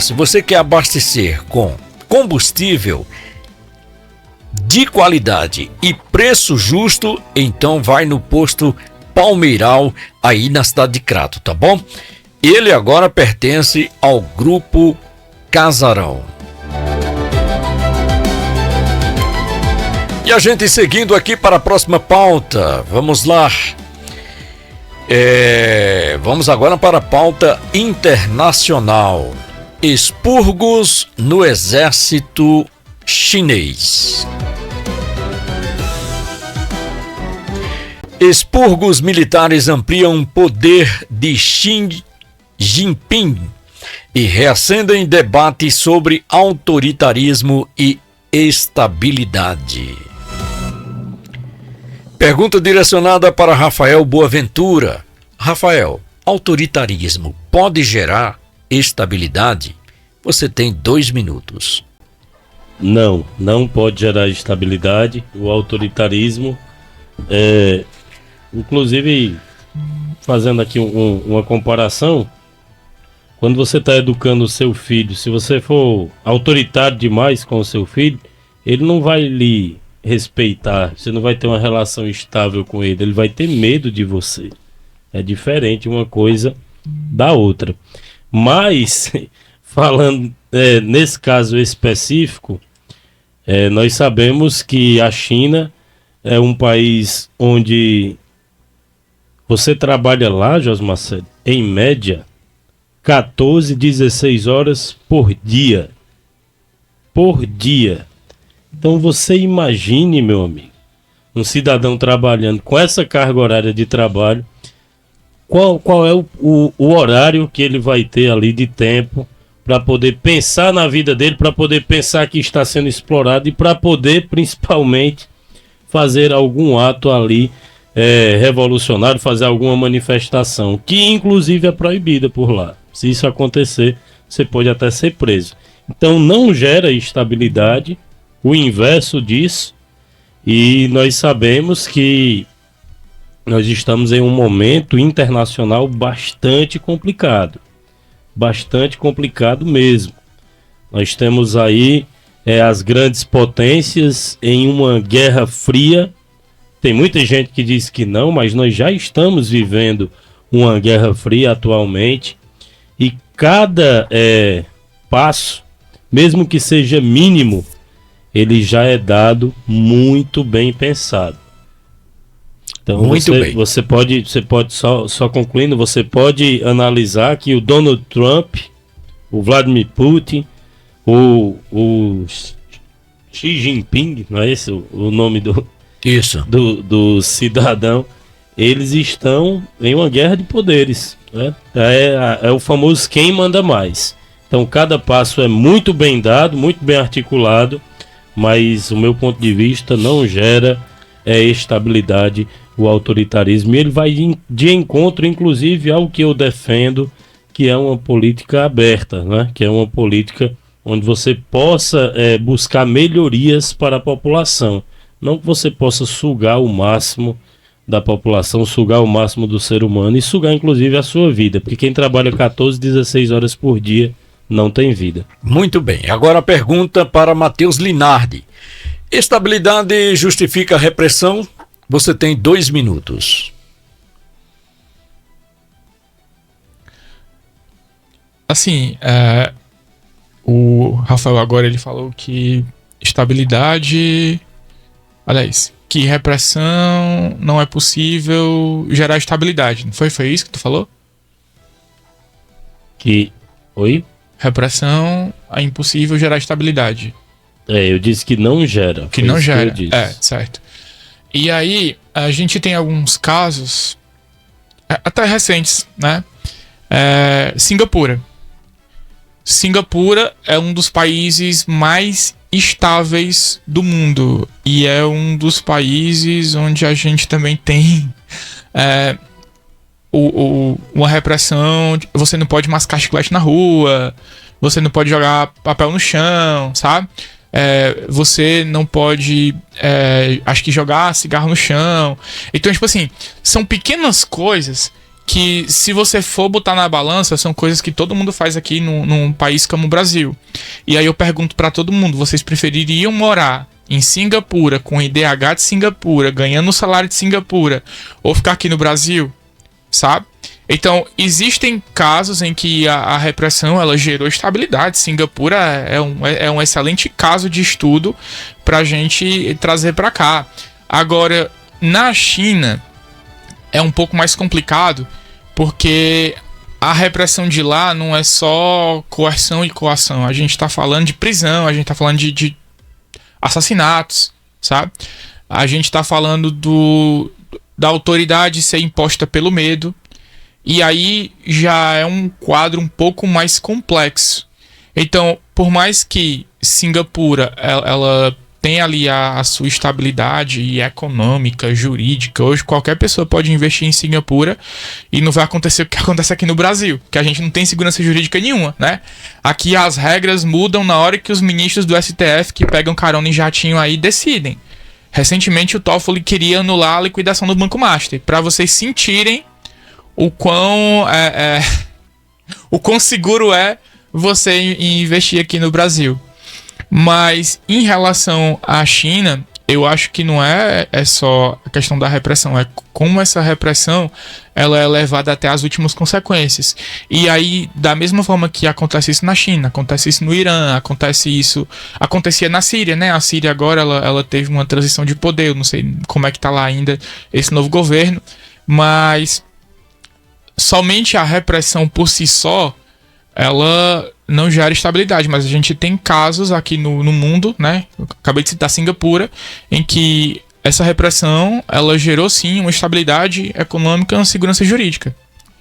Se você quer abastecer com combustível de qualidade e preço justo, então vai no posto Palmeiral aí na cidade de Crato, tá bom? Ele agora pertence ao Grupo Casarão. E a gente seguindo aqui para a próxima pauta, vamos lá. Vamos agora para a pauta internacional. Expurgos no exército chinês. Expurgos militares ampliam o poder de Xi Jinping e reacendem debate sobre autoritarismo e estabilidade. Pergunta direcionada para Rafael Boaventura. Rafael, autoritarismo pode gerar estabilidade? Você tem 2 minutos. Não pode gerar estabilidade. O autoritarismo, inclusive, fazendo aqui uma comparação, quando você está educando o seu filho, se você for autoritário demais com o seu filho, ele não vai lhe respeitar, você não vai ter uma relação estável com ele vai ter medo de você. É diferente uma coisa da outra. Mas, falando nesse caso específico, nós sabemos que a China é um país onde Você trabalha lá, Josmar Célio, em média, 14, 16 horas por dia. Por dia. Então você imagine, meu amigo, um cidadão trabalhando com essa carga horária de trabalho, qual é o horário que ele vai ter ali de tempo para poder pensar na vida dele, para poder pensar que está sendo explorado e para poder, principalmente, fazer algum ato ali revolucionário, fazer alguma manifestação, que inclusive é proibida por lá. Se isso acontecer, você pode até ser preso. Então não gera estabilidade, o inverso disso, e nós sabemos que nós estamos em um momento internacional bastante complicado mesmo. Nós temos aí as grandes potências em uma guerra fria. Tem muita gente que diz que não, mas nós já estamos vivendo uma guerra fria atualmente, e cada passo, mesmo que seja mínimo, ele já é dado muito bem pensado. Então você pode só concluindo, você pode analisar que o Donald Trump, o Vladimir Putin, o Xi Jinping, não é esse o nome do cidadão, eles estão em uma guerra de poderes, né? É o famoso quem manda mais. Então cada passo é muito bem dado, muito bem articulado, mas o meu ponto de vista não gera estabilidade, o autoritarismo, e ele vai de encontro inclusive ao que eu defendo, que é uma política aberta, né? Que é uma política onde você possa buscar melhorias para a população, não que você possa sugar o máximo da população, sugar o máximo do ser humano e sugar inclusive a sua vida, porque quem trabalha 14, 16 horas por dia não tem vida. Muito bem, agora a pergunta para Matheus Linardi. Estabilidade justifica a repressão? Você tem 2 minutos. Assim, o Rafael agora ele falou que estabilidade... Aliás, que repressão não é possível gerar estabilidade. Não foi? Foi isso que tu falou? Oi? Repressão é impossível gerar estabilidade. Eu disse que não gera. Que não gera. Certo. E aí, a gente tem alguns casos, até recentes, né? Singapura. Singapura é um dos países mais estáveis do mundo. E é um dos países onde a gente também tem uma repressão. Você não pode mascar chiclete na rua, você não pode jogar papel no chão, sabe? Você não pode, acho que jogar cigarro no chão. Então, tipo assim, são pequenas coisas que, se você for botar na balança, são coisas que todo mundo faz aqui num país como o Brasil. E aí eu pergunto pra todo mundo, vocês prefeririam morar em Singapura, com IDH de Singapura, ganhando o salário de Singapura, ou ficar aqui no Brasil, sabe? Então, existem casos em que a repressão ela gerou estabilidade. Singapura é um excelente caso de estudo para a gente trazer para cá. Agora, na China, é um pouco mais complicado, porque a repressão de lá não é só coerção e coação. A gente está falando de prisão, a gente está falando de assassinatos, sabe? A gente está falando da autoridade ser imposta pelo medo. E aí já é um quadro um pouco mais complexo. Então, por mais que Singapura ela tenha ali a sua estabilidade econômica, jurídica, hoje qualquer pessoa pode investir em Singapura e não vai acontecer o que acontece aqui no Brasil, que a gente não tem segurança jurídica nenhuma, né? Aqui as regras mudam na hora que os ministros do STF, que pegam carona em jatinho aí, decidem. Recentemente o Toffoli queria anular a liquidação do Banco Master, para vocês sentirem o quão seguro é você investir aqui no Brasil. Mas em relação à China, eu acho que não é só a questão da repressão, é como essa repressão ela é levada até as últimas consequências. E aí, da mesma forma que acontece isso na China, acontece isso no Irã, acontecia na Síria, né? A Síria agora ela teve uma transição de poder, eu não sei como é que tá lá ainda esse novo governo, mas somente a repressão por si só, ela não gera estabilidade, mas a gente tem casos aqui no mundo, né? Eu acabei de citar Singapura, em que essa repressão, ela gerou sim uma estabilidade econômica e uma segurança jurídica.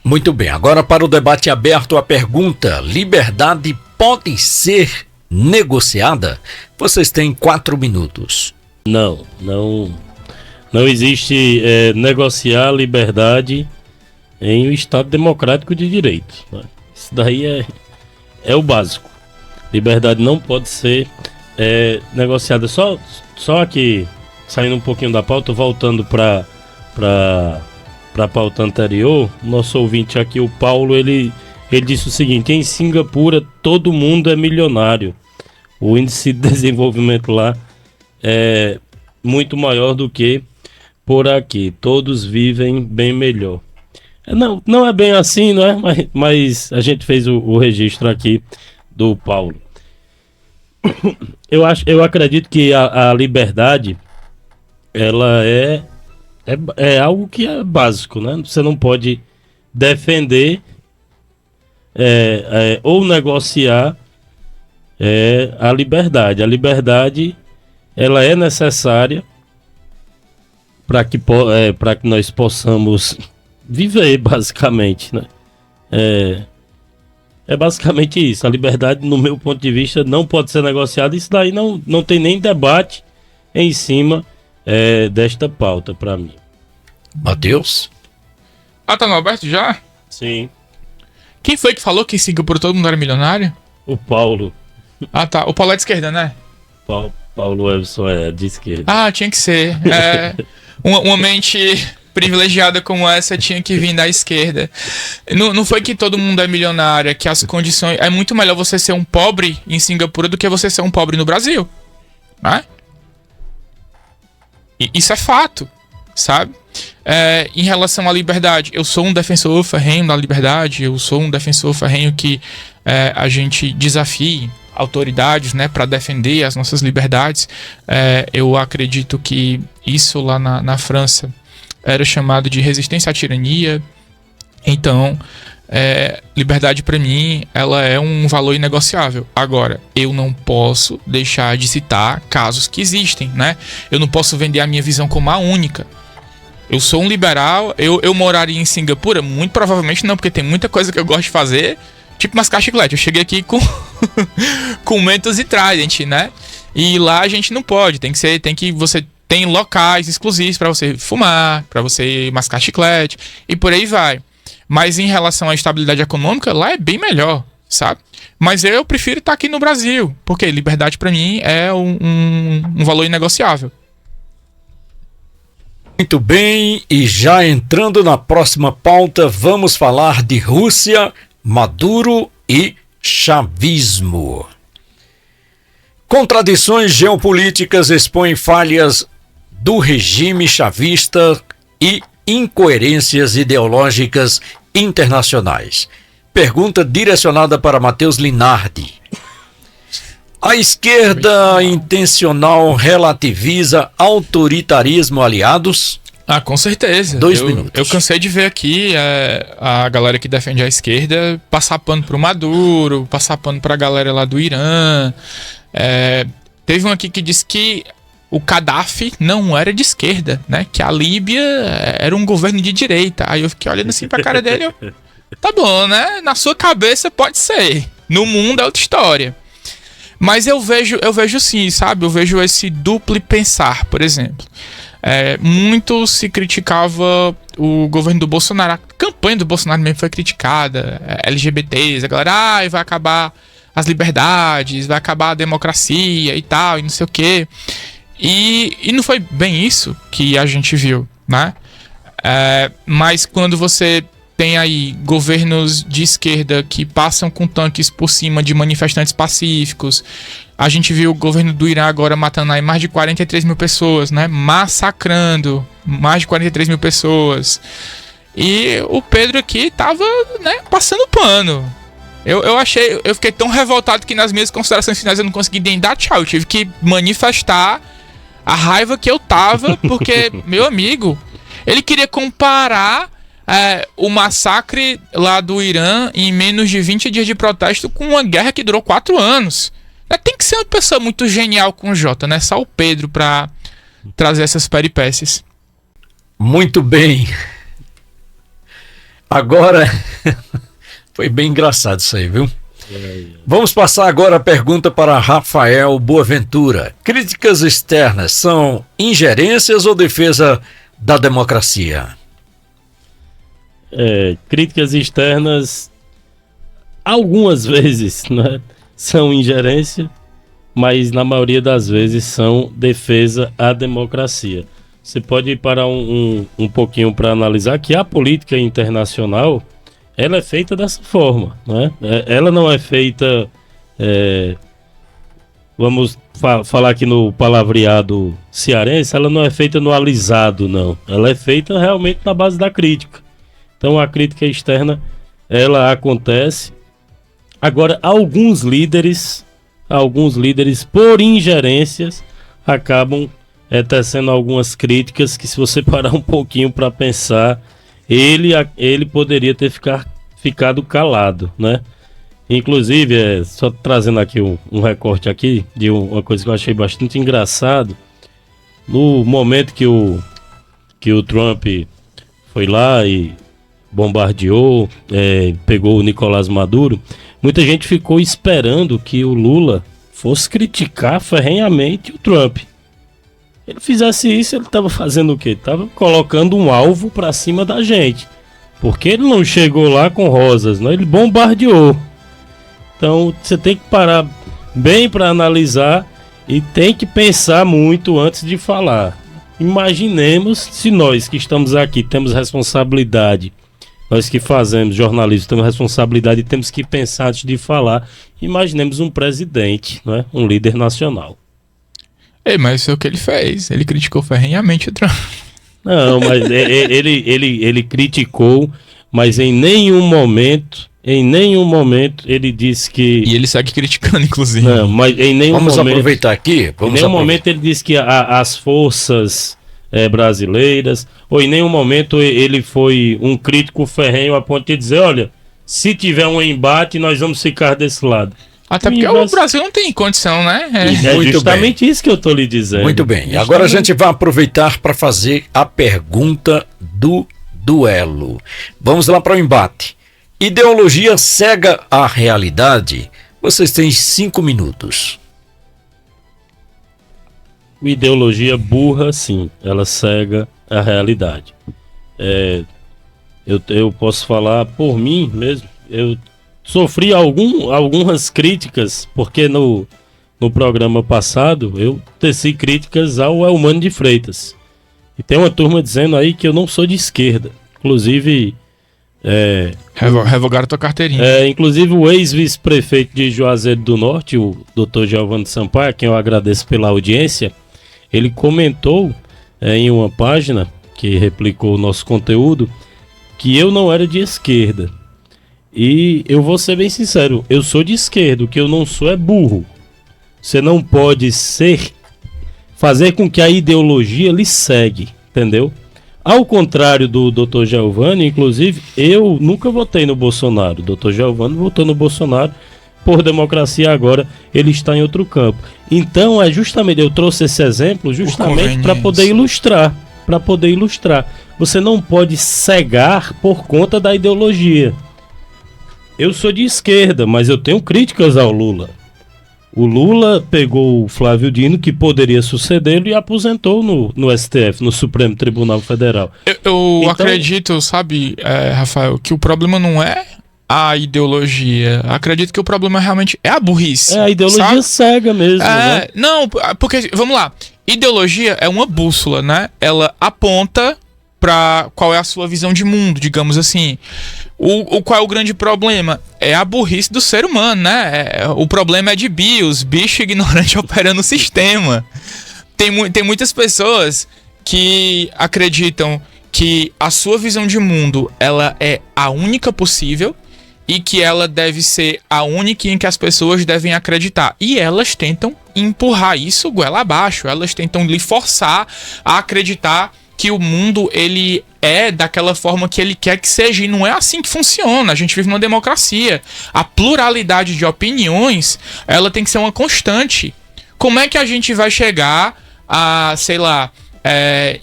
Muito bem, agora para o debate aberto, a pergunta: liberdade pode ser negociada? Vocês têm 4 minutos. Não existe negociar liberdade em um Estado democrático de direito, né? Isso daí é o básico. Liberdade não pode ser negociada. Só aqui, saindo um pouquinho da pauta, voltando para a pauta anterior, nosso ouvinte aqui, o Paulo, ele disse o seguinte: em Singapura todo mundo é milionário. O índice de desenvolvimento lá é muito maior do que por aqui. Todos vivem bem melhor. Não é bem assim, não é? Mas a gente fez o registro aqui do Paulo. Eu acredito que a liberdade, ela é algo que é básico, né? Você não pode defender ou negociar a liberdade. A liberdade, ela é necessária para que nós possamos viver, basicamente, né? É basicamente isso. A liberdade, no meu ponto de vista, não pode ser negociada. Isso daí não tem nem debate em cima desta pauta para mim. Matheus? Tá no aberto já? Sim. Quem foi que falou que em Singapura todo mundo era milionário? O Paulo. Tá. O Paulo é de esquerda, né? Paulo Everson é de esquerda. Tinha que ser. Uma mente privilegiada como essa tinha que vir da esquerda. Não foi que todo mundo é milionário, é que as condições... É muito melhor você ser um pobre em Singapura do que você ser um pobre no Brasil, né? Isso é fato, sabe? Em relação à liberdade, eu sou um defensor ferrenho da liberdade, eu sou um defensor ferrenho que a gente desafie autoridades, né, para defender as nossas liberdades. Eu acredito que isso lá na França era chamado de resistência à tirania. Então, liberdade para mim, ela é um valor inegociável. Agora, eu não posso deixar de citar casos que existem, né? Eu não posso vender a minha visão como a única. Eu sou um liberal, eu moraria em Singapura? Muito provavelmente não, porque tem muita coisa que eu gosto de fazer, tipo mascar chiclete. Eu cheguei aqui com com Mentos e Trident, né? E lá a gente não pode, você tem locais exclusivos para você fumar, para você mascar chiclete e por aí vai. Mas em relação à estabilidade econômica, lá é bem melhor, sabe? Mas eu prefiro estar aqui no Brasil, porque liberdade para mim é um valor inegociável. Muito bem, e já entrando na próxima pauta, vamos falar de Rússia, Maduro e chavismo. Contradições geopolíticas expõem falhas do regime chavista e incoerências ideológicas internacionais. Pergunta direcionada para Matheus Linardi. A esquerda intencional relativiza autoritarismo aliados? Com certeza. 2 minutos. Eu cansei de ver aqui a galera que defende a esquerda passar pano pro Maduro, passar pano pra galera lá do Irã. Teve um aqui que disse que o Gaddafi não era de esquerda, né? Que a Líbia era um governo de direita. Aí eu fiquei olhando assim pra cara dele. Tá bom, né? Na sua cabeça pode ser. No mundo é outra história. Mas eu vejo sim, sabe? Eu vejo esse duplo pensar, por exemplo. Muito se criticava o governo do Bolsonaro. A campanha do Bolsonaro mesmo foi criticada. LGBTs, a galera, vai acabar as liberdades, vai acabar a democracia e tal, e não sei o quê. E não foi bem isso que a gente viu, né? Mas quando você tem aí governos de esquerda que passam com tanques por cima de manifestantes pacíficos. A gente viu o governo do Irã agora matando aí mais de 43 mil pessoas, né? Massacrando mais de 43 mil pessoas. E o Pedro aqui tava, né, passando pano. Eu fiquei tão revoltado que nas minhas considerações finais eu não consegui nem dar tchau. Eu tive que manifestar a raiva que eu tava, porque, meu amigo, Ele queria comparar o massacre lá do Irã em menos de 20 dias de protesto com uma guerra que durou 4 anos. Tem que ser uma pessoa muito genial com o Jota, né? Só o Pedro pra trazer essas peripécias. Muito bem. Agora, foi bem engraçado isso aí, viu? Vamos passar agora a pergunta para Rafael Boaventura. Críticas externas são ingerências ou defesa da democracia? Críticas externas, algumas vezes, né, são ingerência, mas na maioria das vezes são defesa à democracia. Você pode parar um pouquinho para analisar que a política internacional, ela é feita dessa forma, né? Ela não é feita, vamos falar aqui no palavreado cearense, ela não é feita no alisado, não. Ela é feita realmente na base da crítica. Então a crítica externa, ela acontece. Agora, alguns líderes por ingerências, acabam tecendo algumas críticas que, se você parar um pouquinho para pensar, ele poderia ter ficado calado, né? Inclusive, só trazendo aqui um recorte aqui de uma coisa que eu achei bastante engraçado. No momento que o Trump foi lá e bombardeou, pegou o Nicolás Maduro, muita gente ficou esperando que o Lula fosse criticar ferrenhamente o Trump. Ele fizesse isso, ele estava fazendo o quê? Estava colocando um alvo para cima da gente. Porque ele não chegou lá com rosas, não? Ele bombardeou. Então você tem que parar bem para analisar e tem que pensar muito antes de falar. Imaginemos se nós que estamos aqui temos responsabilidade, nós que fazemos jornalismo temos responsabilidade e temos que pensar antes de falar. Imaginemos um presidente, não é? Um líder nacional. Mas foi o que ele fez. Ele criticou ferrenhamente o Trump. Não, mas ele criticou, mas em nenhum momento ele disse que... E ele segue criticando, inclusive. Não, mas em nenhum Vamos momento... aproveitar aqui. Em nenhum momento ele disse que as forças brasileiras, ou em nenhum momento ele foi um crítico ferrenho a ponto de dizer, olha, se tiver um embate, nós vamos ficar desse lado. Até porque o Brasil não tem condição, né? É justamente isso que eu estou lhe dizendo. Muito bem. Justamente. Agora a gente vai aproveitar para fazer a pergunta do duelo. Vamos lá para o embate. Ideologia cega a realidade? Vocês têm 5 minutos. Ideologia burra, sim. Ela cega a realidade. Eu posso falar por mim mesmo. Eu sofri algumas críticas, porque no programa passado eu teci críticas ao Elmano de Freitas. E tem uma turma dizendo aí que eu não sou de esquerda. Inclusive... revogaram tua carteirinha. Inclusive o ex-vice-prefeito de Juazeiro do Norte, o Dr. Giovanni Sampaio, a quem eu agradeço pela audiência, ele comentou em uma página que replicou o nosso conteúdo que eu não era de esquerda. E eu vou ser bem sincero, eu sou de esquerda, o que eu não sou é burro. Você não pode fazer com que a ideologia lhe segue, entendeu? Ao contrário do Dr. Giovanni, inclusive, eu nunca votei no Bolsonaro. O Dr. Giovanni votou no Bolsonaro por democracia, agora ele está em outro campo. Então, eu trouxe esse exemplo justamente para poder ilustrar. Você não pode cegar por conta da ideologia. Eu sou de esquerda, mas eu tenho críticas ao Lula. O Lula pegou o Flávio Dino, que poderia sucedê-lo, e aposentou no STF, no Supremo Tribunal Federal. Eu acredito, sabe, Rafael, que o problema não é a ideologia. Acredito que o problema realmente é a burrice. A ideologia cega mesmo, né? Não, porque, vamos lá, ideologia é uma bússola, né? Ela aponta para qual é a sua visão de mundo, digamos assim. Qual é o grande problema? É a burrice do ser humano, né? O problema é de bios, bicho ignorante operando o sistema. Tem muitas pessoas que acreditam que a sua visão de mundo ela é a única possível e que ela deve ser a única em que as pessoas devem acreditar. E elas tentam empurrar isso goela abaixo. Elas tentam lhe forçar a acreditar que o mundo ele é daquela forma que ele quer que seja, e não é assim que funciona. A gente vive numa democracia. A pluralidade de opiniões, ela tem que ser uma constante. Como é que a gente vai chegar a, sei lá,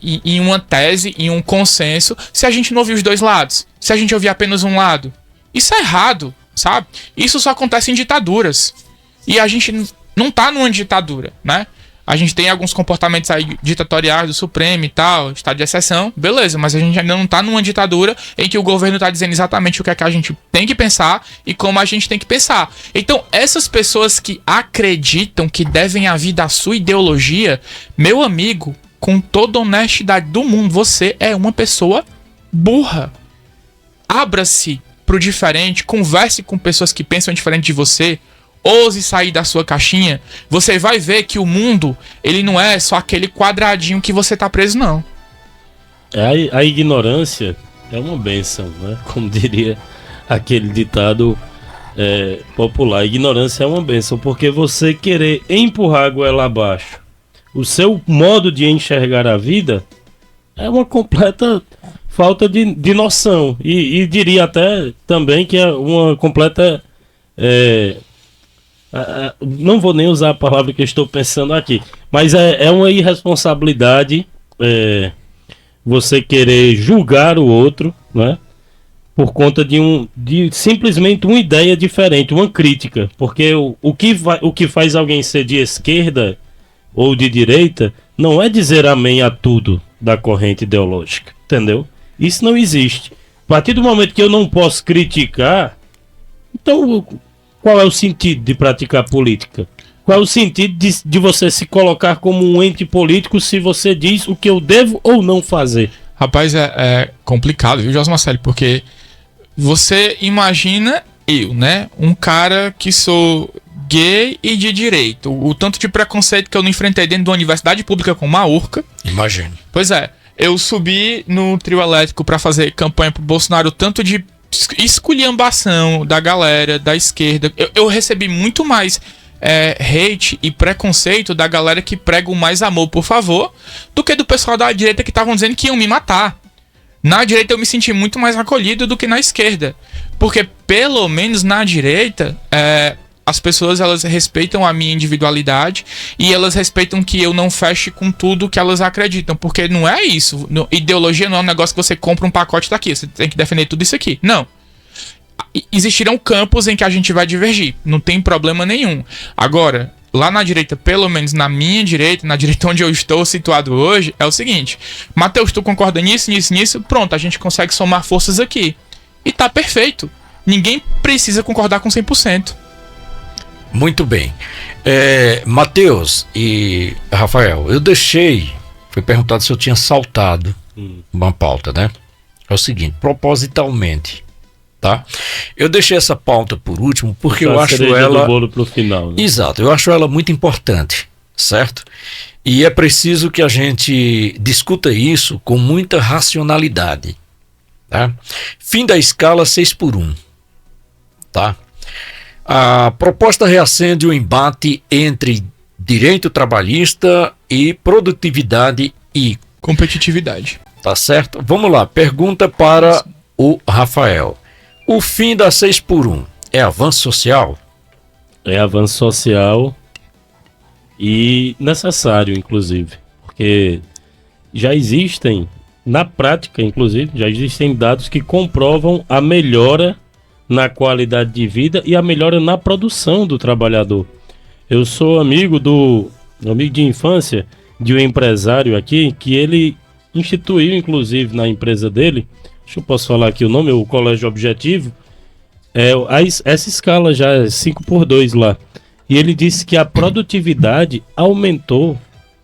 em uma tese, em um consenso, se a gente não ouvir os dois lados? Se a gente ouvir apenas um lado? Isso é errado, sabe? Isso só acontece em ditaduras. E a gente não tá numa ditadura, né? A gente tem alguns comportamentos aí ditatoriais do Supremo e tal, estado de exceção, beleza, mas a gente ainda não tá numa ditadura em que o governo tá dizendo exatamente o que é que a gente tem que pensar e como a gente tem que pensar. Então, essas pessoas que acreditam que devem a vida à sua ideologia, meu amigo, com toda a honestidade do mundo, você é uma pessoa burra. Abra-se pro diferente, converse com pessoas que pensam diferente de você, ouse sair da sua caixinha. Você vai ver que o mundo, ele não é só aquele quadradinho que você tá preso, não. A ignorância é uma bênção, né? Como diria aquele ditado popular. A ignorância é uma bênção, porque você querer empurrar a goela abaixo o seu modo de enxergar a vida é uma completa falta de noção. E diria até também que é uma completa... não vou nem usar a palavra que eu estou pensando aqui, mas é uma irresponsabilidade você querer julgar o outro, né, por conta de simplesmente uma ideia diferente, uma crítica, porque o que faz alguém ser de esquerda ou de direita não é dizer amém a tudo da corrente ideológica, entendeu? Isso não existe. A partir do momento que eu não posso criticar, então qual é o sentido de praticar política? Qual é o sentido de você se colocar como um ente político se você diz o que eu devo ou não fazer? Rapaz, é complicado, viu, José Marcelo? Porque você imagina eu, né? Um cara que sou gay e de direito. O tanto de preconceito que eu não enfrentei dentro de uma universidade pública com uma urca. Imagine. Pois é. Eu subi no trio elétrico pra fazer campanha pro Bolsonaro, tanto de esculhambação da galera da esquerda. Eu recebi muito mais hate e preconceito da galera que prega o mais amor, por favor, do que do pessoal da direita que estavam dizendo que iam me matar. Na direita eu me senti muito mais acolhido do que na esquerda, porque pelo menos na direita as pessoas, elas respeitam a minha individualidade e elas respeitam que eu não feche com tudo que elas acreditam, porque não é isso. Ideologia não é um negócio que você compra um pacote daqui, você tem que defender tudo isso aqui. Não. Existirão campos em que a gente vai divergir, não tem problema nenhum. Agora, lá na direita, pelo menos na minha direita, na direita onde eu estou situado hoje, é o seguinte: Matheus, tu concorda nisso, nisso, nisso? Pronto, a gente consegue somar forças aqui. E tá perfeito. Ninguém precisa concordar com 100%. Muito bem. Matheus e Rafael, eu deixei, foi perguntado se eu tinha saltado uma pauta, né? É o seguinte, propositalmente, tá? Eu deixei essa pauta por último porque eu acho ela... do bolo pro final, né? Exato, eu acho ela muito importante, certo? E é preciso que a gente discuta isso com muita racionalidade, tá? Fim da escala 6x1, tá? A proposta reacende o embate entre direito trabalhista e produtividade e competitividade. Tá certo? Vamos lá, pergunta para o Rafael. O fim da 6x1 é avanço social? É avanço social e necessário, inclusive, porque já existem, na prática, inclusive, já existem dados que comprovam a melhora na qualidade de vida e a melhora na produção do trabalhador. Eu sou amigo de infância de um empresário aqui que ele instituiu, inclusive, na empresa dele, acho que eu posso falar aqui o nome, o Colégio Objetivo, essa escala já é 5x2 lá. E ele disse que a produtividade aumentou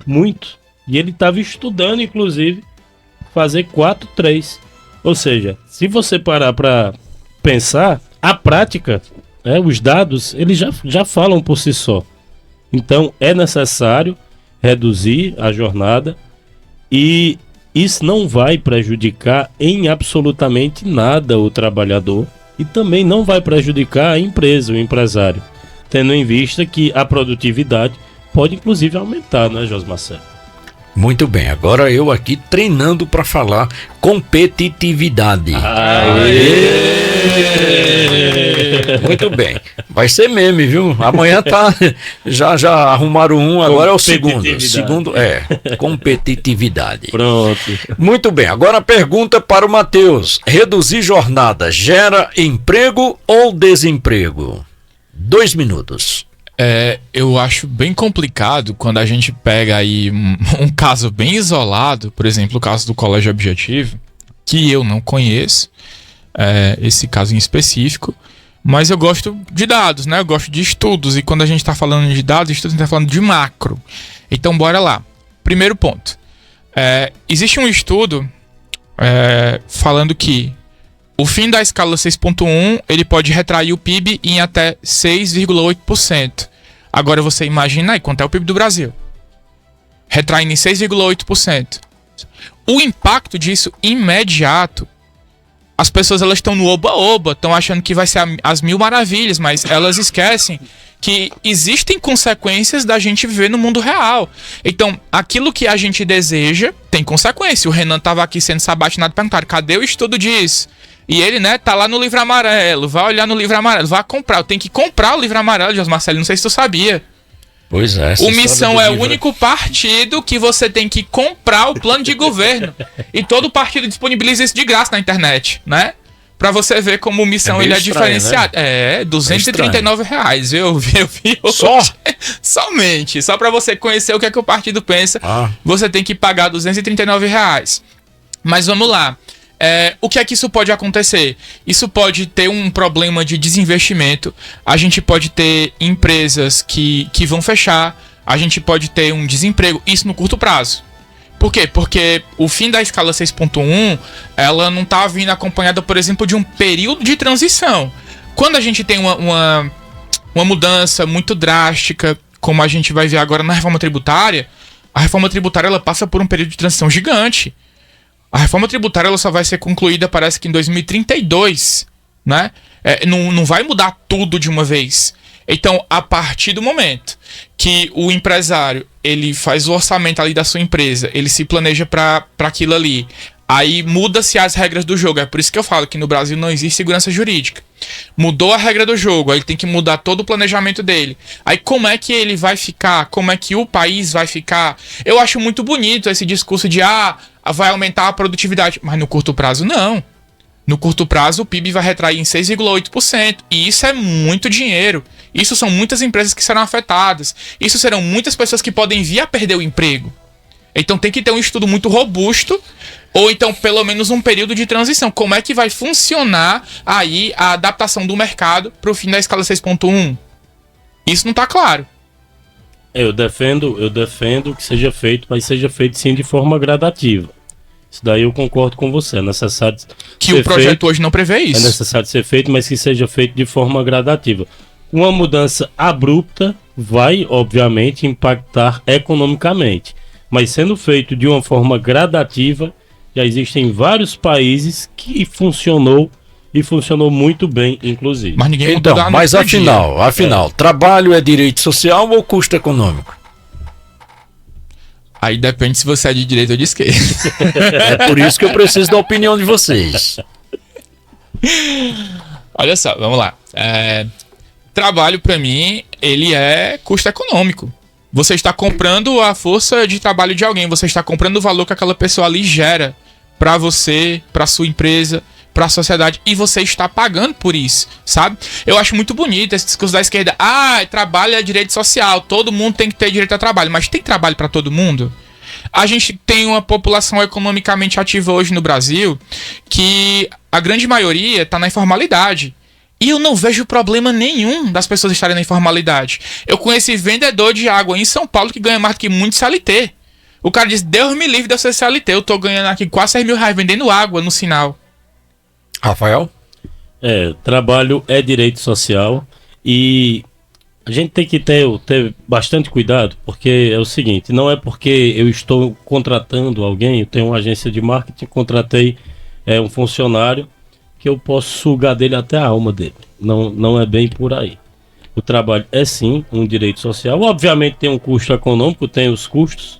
muito. E ele estava estudando, inclusive, fazer 4-3. Ou seja, se você parar para pensar, a prática, os dados, eles já falam por si só. Então, é necessário reduzir a jornada e isso não vai prejudicar em absolutamente nada o trabalhador e também não vai prejudicar a empresa, o empresário, tendo em vista que a produtividade pode inclusive aumentar, né, José Marcelo? Muito bem, agora eu aqui treinando para falar competitividade. Muito bem, vai ser meme, viu? Amanhã já arrumaram um, agora é o segundo. Segundo competitividade. Pronto. Muito bem, agora a pergunta para o Matheus: reduzir jornada gera emprego ou desemprego? 2 minutos. Eu acho bem complicado quando a gente pega aí um caso bem isolado, por exemplo, o caso do Colégio Objetivo, que eu não conheço, esse caso em específico, mas eu gosto de dados, né? Eu gosto de estudos, e quando a gente está falando de dados, a gente está falando de macro. Então, bora lá. Primeiro ponto. Existe um estudo falando que o fim da escala 6.1, ele pode retrair o PIB em até 6,8%. Agora você imagina aí quanto é o PIB do Brasil. Retraindo em 6,8%. O impacto disso imediato, as pessoas elas estão no oba-oba, estão achando que vai ser as mil maravilhas, mas elas esquecem que existem consequências da gente viver no mundo real. Então, aquilo que a gente deseja tem consequência. O Renan estava aqui sendo sabatinado e perguntaram, cadê o estudo disso? E ele, né, tá lá no livro amarelo, vai olhar no livro amarelo, vai comprar. Eu tenho que comprar o livro amarelo, José Marcelo, não sei se tu sabia. Pois é. O Missão é o único partido que você tem que comprar o plano de governo. E todo partido disponibiliza isso de graça na internet, né? Pra você ver como o Missão ele é diferenciado. Né? R$239. Eu vi só? Somente. Só pra você conhecer o que é que o partido pensa, você tem que pagar R$239. Mas vamos lá. O que é que isso pode acontecer? Isso pode ter um problema de desinvestimento. A gente pode ter empresas que vão fechar. A gente pode ter um desemprego. Isso no curto prazo. Por quê? Porque o fim da escala 6.1, ela não está vindo acompanhada, por exemplo, de um período de transição. Quando a gente tem uma mudança muito drástica, como a gente vai ver agora na reforma tributária, a reforma tributária ela passa por um período de transição gigante. A reforma tributária ela só vai ser concluída, parece que em 2032, né? Não vai mudar tudo de uma vez. Então, a partir do momento que o empresário ele faz o orçamento ali da sua empresa, ele se planeja para aquilo ali, aí muda-se as regras do jogo. É por isso que eu falo que no Brasil não existe segurança jurídica. Mudou a regra do jogo, aí ele tem que mudar todo o planejamento dele. Aí como é que ele vai ficar? Como é que o país vai ficar? Eu acho muito bonito esse discurso de vai aumentar a produtividade, mas no curto prazo não. No curto prazo o PIB vai retrair em 6,8%, e isso é muito dinheiro. Isso são muitas empresas que serão afetadas. Isso serão muitas pessoas que podem vir a perder o emprego. Então tem que ter um estudo muito robusto, ou então pelo menos um período de transição. Como é que vai funcionar aí a adaptação do mercado para o fim da escala 6.1? Isso não está claro. Eu defendo que seja feito, mas seja feito sim de forma gradativa. Isso daí eu concordo com você. É necessário que o projeto hoje não prevê isso. É necessário ser feito, mas que seja feito de forma gradativa. Uma mudança abrupta vai, obviamente, impactar economicamente. Mas sendo feito de uma forma gradativa, já existem vários países que funcionou e funcionou muito bem, inclusive. Mas ninguém então, mas afinal, trabalho é direito social ou custo econômico? Aí depende se você é de direita ou de esquerda. É por isso que eu preciso da opinião de vocês. Olha só, vamos lá. Trabalho, para mim, ele é custo econômico. Você está comprando a força de trabalho de alguém. Você está comprando o valor que aquela pessoa ali gera para você, para sua empresa, para a sociedade. E você está pagando por isso, sabe? Eu acho muito bonito esse discurso da esquerda. Trabalho é direito social. Todo mundo tem que ter direito a trabalho. Mas tem trabalho para todo mundo? A gente tem uma população economicamente ativa hoje no Brasil que a grande maioria está na informalidade. E eu não vejo problema nenhum das pessoas estarem na informalidade. Eu conheci vendedor de água em São Paulo que ganha mais do que muito CLT. O cara diz, Deus me livre de eu ser CLT. Eu tô ganhando aqui quase R$6.000 vendendo água no sinal. Rafael? Trabalho é direito social e a gente tem que ter bastante cuidado, porque é o seguinte, não é porque eu estou contratando alguém, eu tenho uma agência de marketing, contratei um funcionário, que eu posso sugar dele até a alma dele. Não é bem por aí. O trabalho é sim um direito social. Obviamente tem um custo econômico, tem os custos,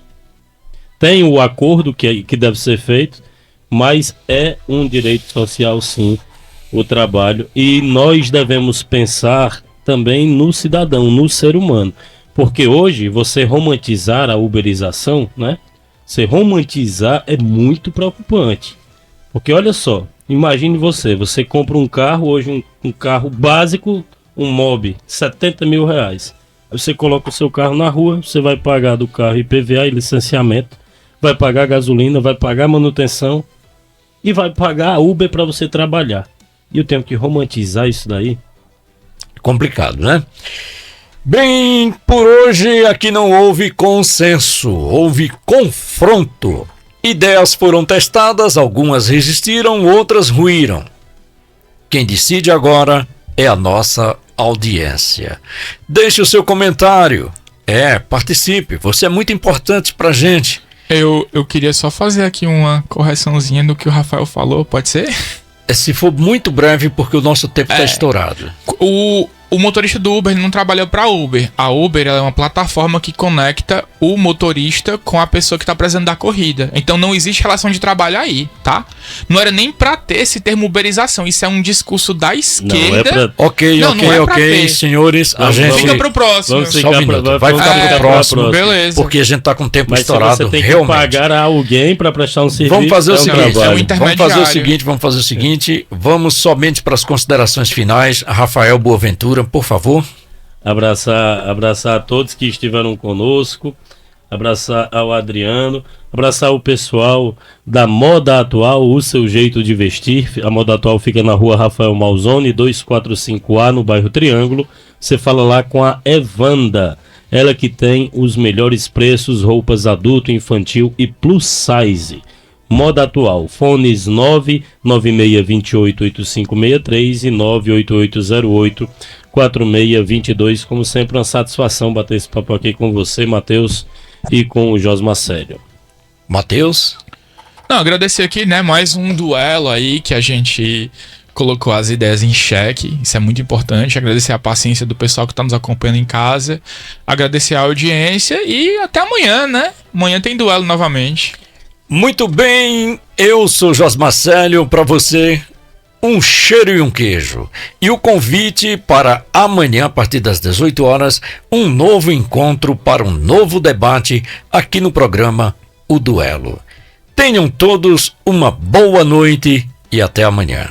tem o acordo que deve ser feito, mas é um direito social, sim, o trabalho. E nós devemos pensar também no cidadão, no ser humano. Porque hoje, você romantizar a uberização, né? Você romantizar é muito preocupante. Porque olha só, imagine você compra um carro, hoje um carro básico, um Mobi, 70 mil reais. Aí você coloca o seu carro na rua, você vai pagar do carro IPVA e licenciamento, vai pagar gasolina, vai pagar manutenção e vai pagar a Uber para você trabalhar. E eu tenho que romantizar isso daí? Complicado, né? Bem, por hoje aqui não houve consenso, houve confronto. Ideias foram testadas, algumas resistiram, outras ruíram. Quem decide agora é a nossa audiência. Deixe o seu comentário. Participe, você é muito importante pra gente. Eu queria só fazer aqui uma correçãozinha no que o Rafael falou, pode ser? Se for muito breve, porque o nosso tempo está estourado. O motorista do Uber não trabalha para Uber. A Uber ela é uma plataforma que conecta o motorista com a pessoa que está precisando da corrida. Então não existe relação de trabalho aí, tá? Não era nem para ter esse termo uberização. Isso é um discurso da esquerda. Ok, senhores. A gente fica pro próximo. Só um minuto. Vai ficar pro próximo. Beleza. Porque a gente tá com o tempo mas estourado. Você tem realmente. Que pagar a alguém para prestar um serviço. Vamos fazer o seguinte. Um Vamos fazer o seguinte. Vamos somente para as considerações finais. Rafael Boaventura, por favor. Abraçar a todos que estiveram conosco, abraçar ao Adriano, abraçar o pessoal da Moda Atual, o seu jeito de vestir. A Moda Atual fica na rua Rafael Malzone, 245A, no bairro Triângulo. Você fala lá com a Evanda, ela que tem os melhores preços, roupas adulto, infantil e plus size. Moda Atual, fones 996288563 e 98808-4622. Como sempre, uma satisfação bater esse papo aqui com você, Matheus, e com o Josma Célio. Matheus? Não, agradecer aqui, né, mais um duelo aí que a gente colocou as ideias em xeque, isso é muito importante. Agradecer a paciência do pessoal que está nos acompanhando em casa, agradecer a audiência e até amanhã, né? Amanhã tem duelo novamente. Muito bem, eu sou Josma Célio, para você um cheiro e um queijo. E o convite para amanhã, a partir das 18 horas, um novo encontro para um novo debate aqui no programa O Duelo. Tenham todos uma boa noite e até amanhã.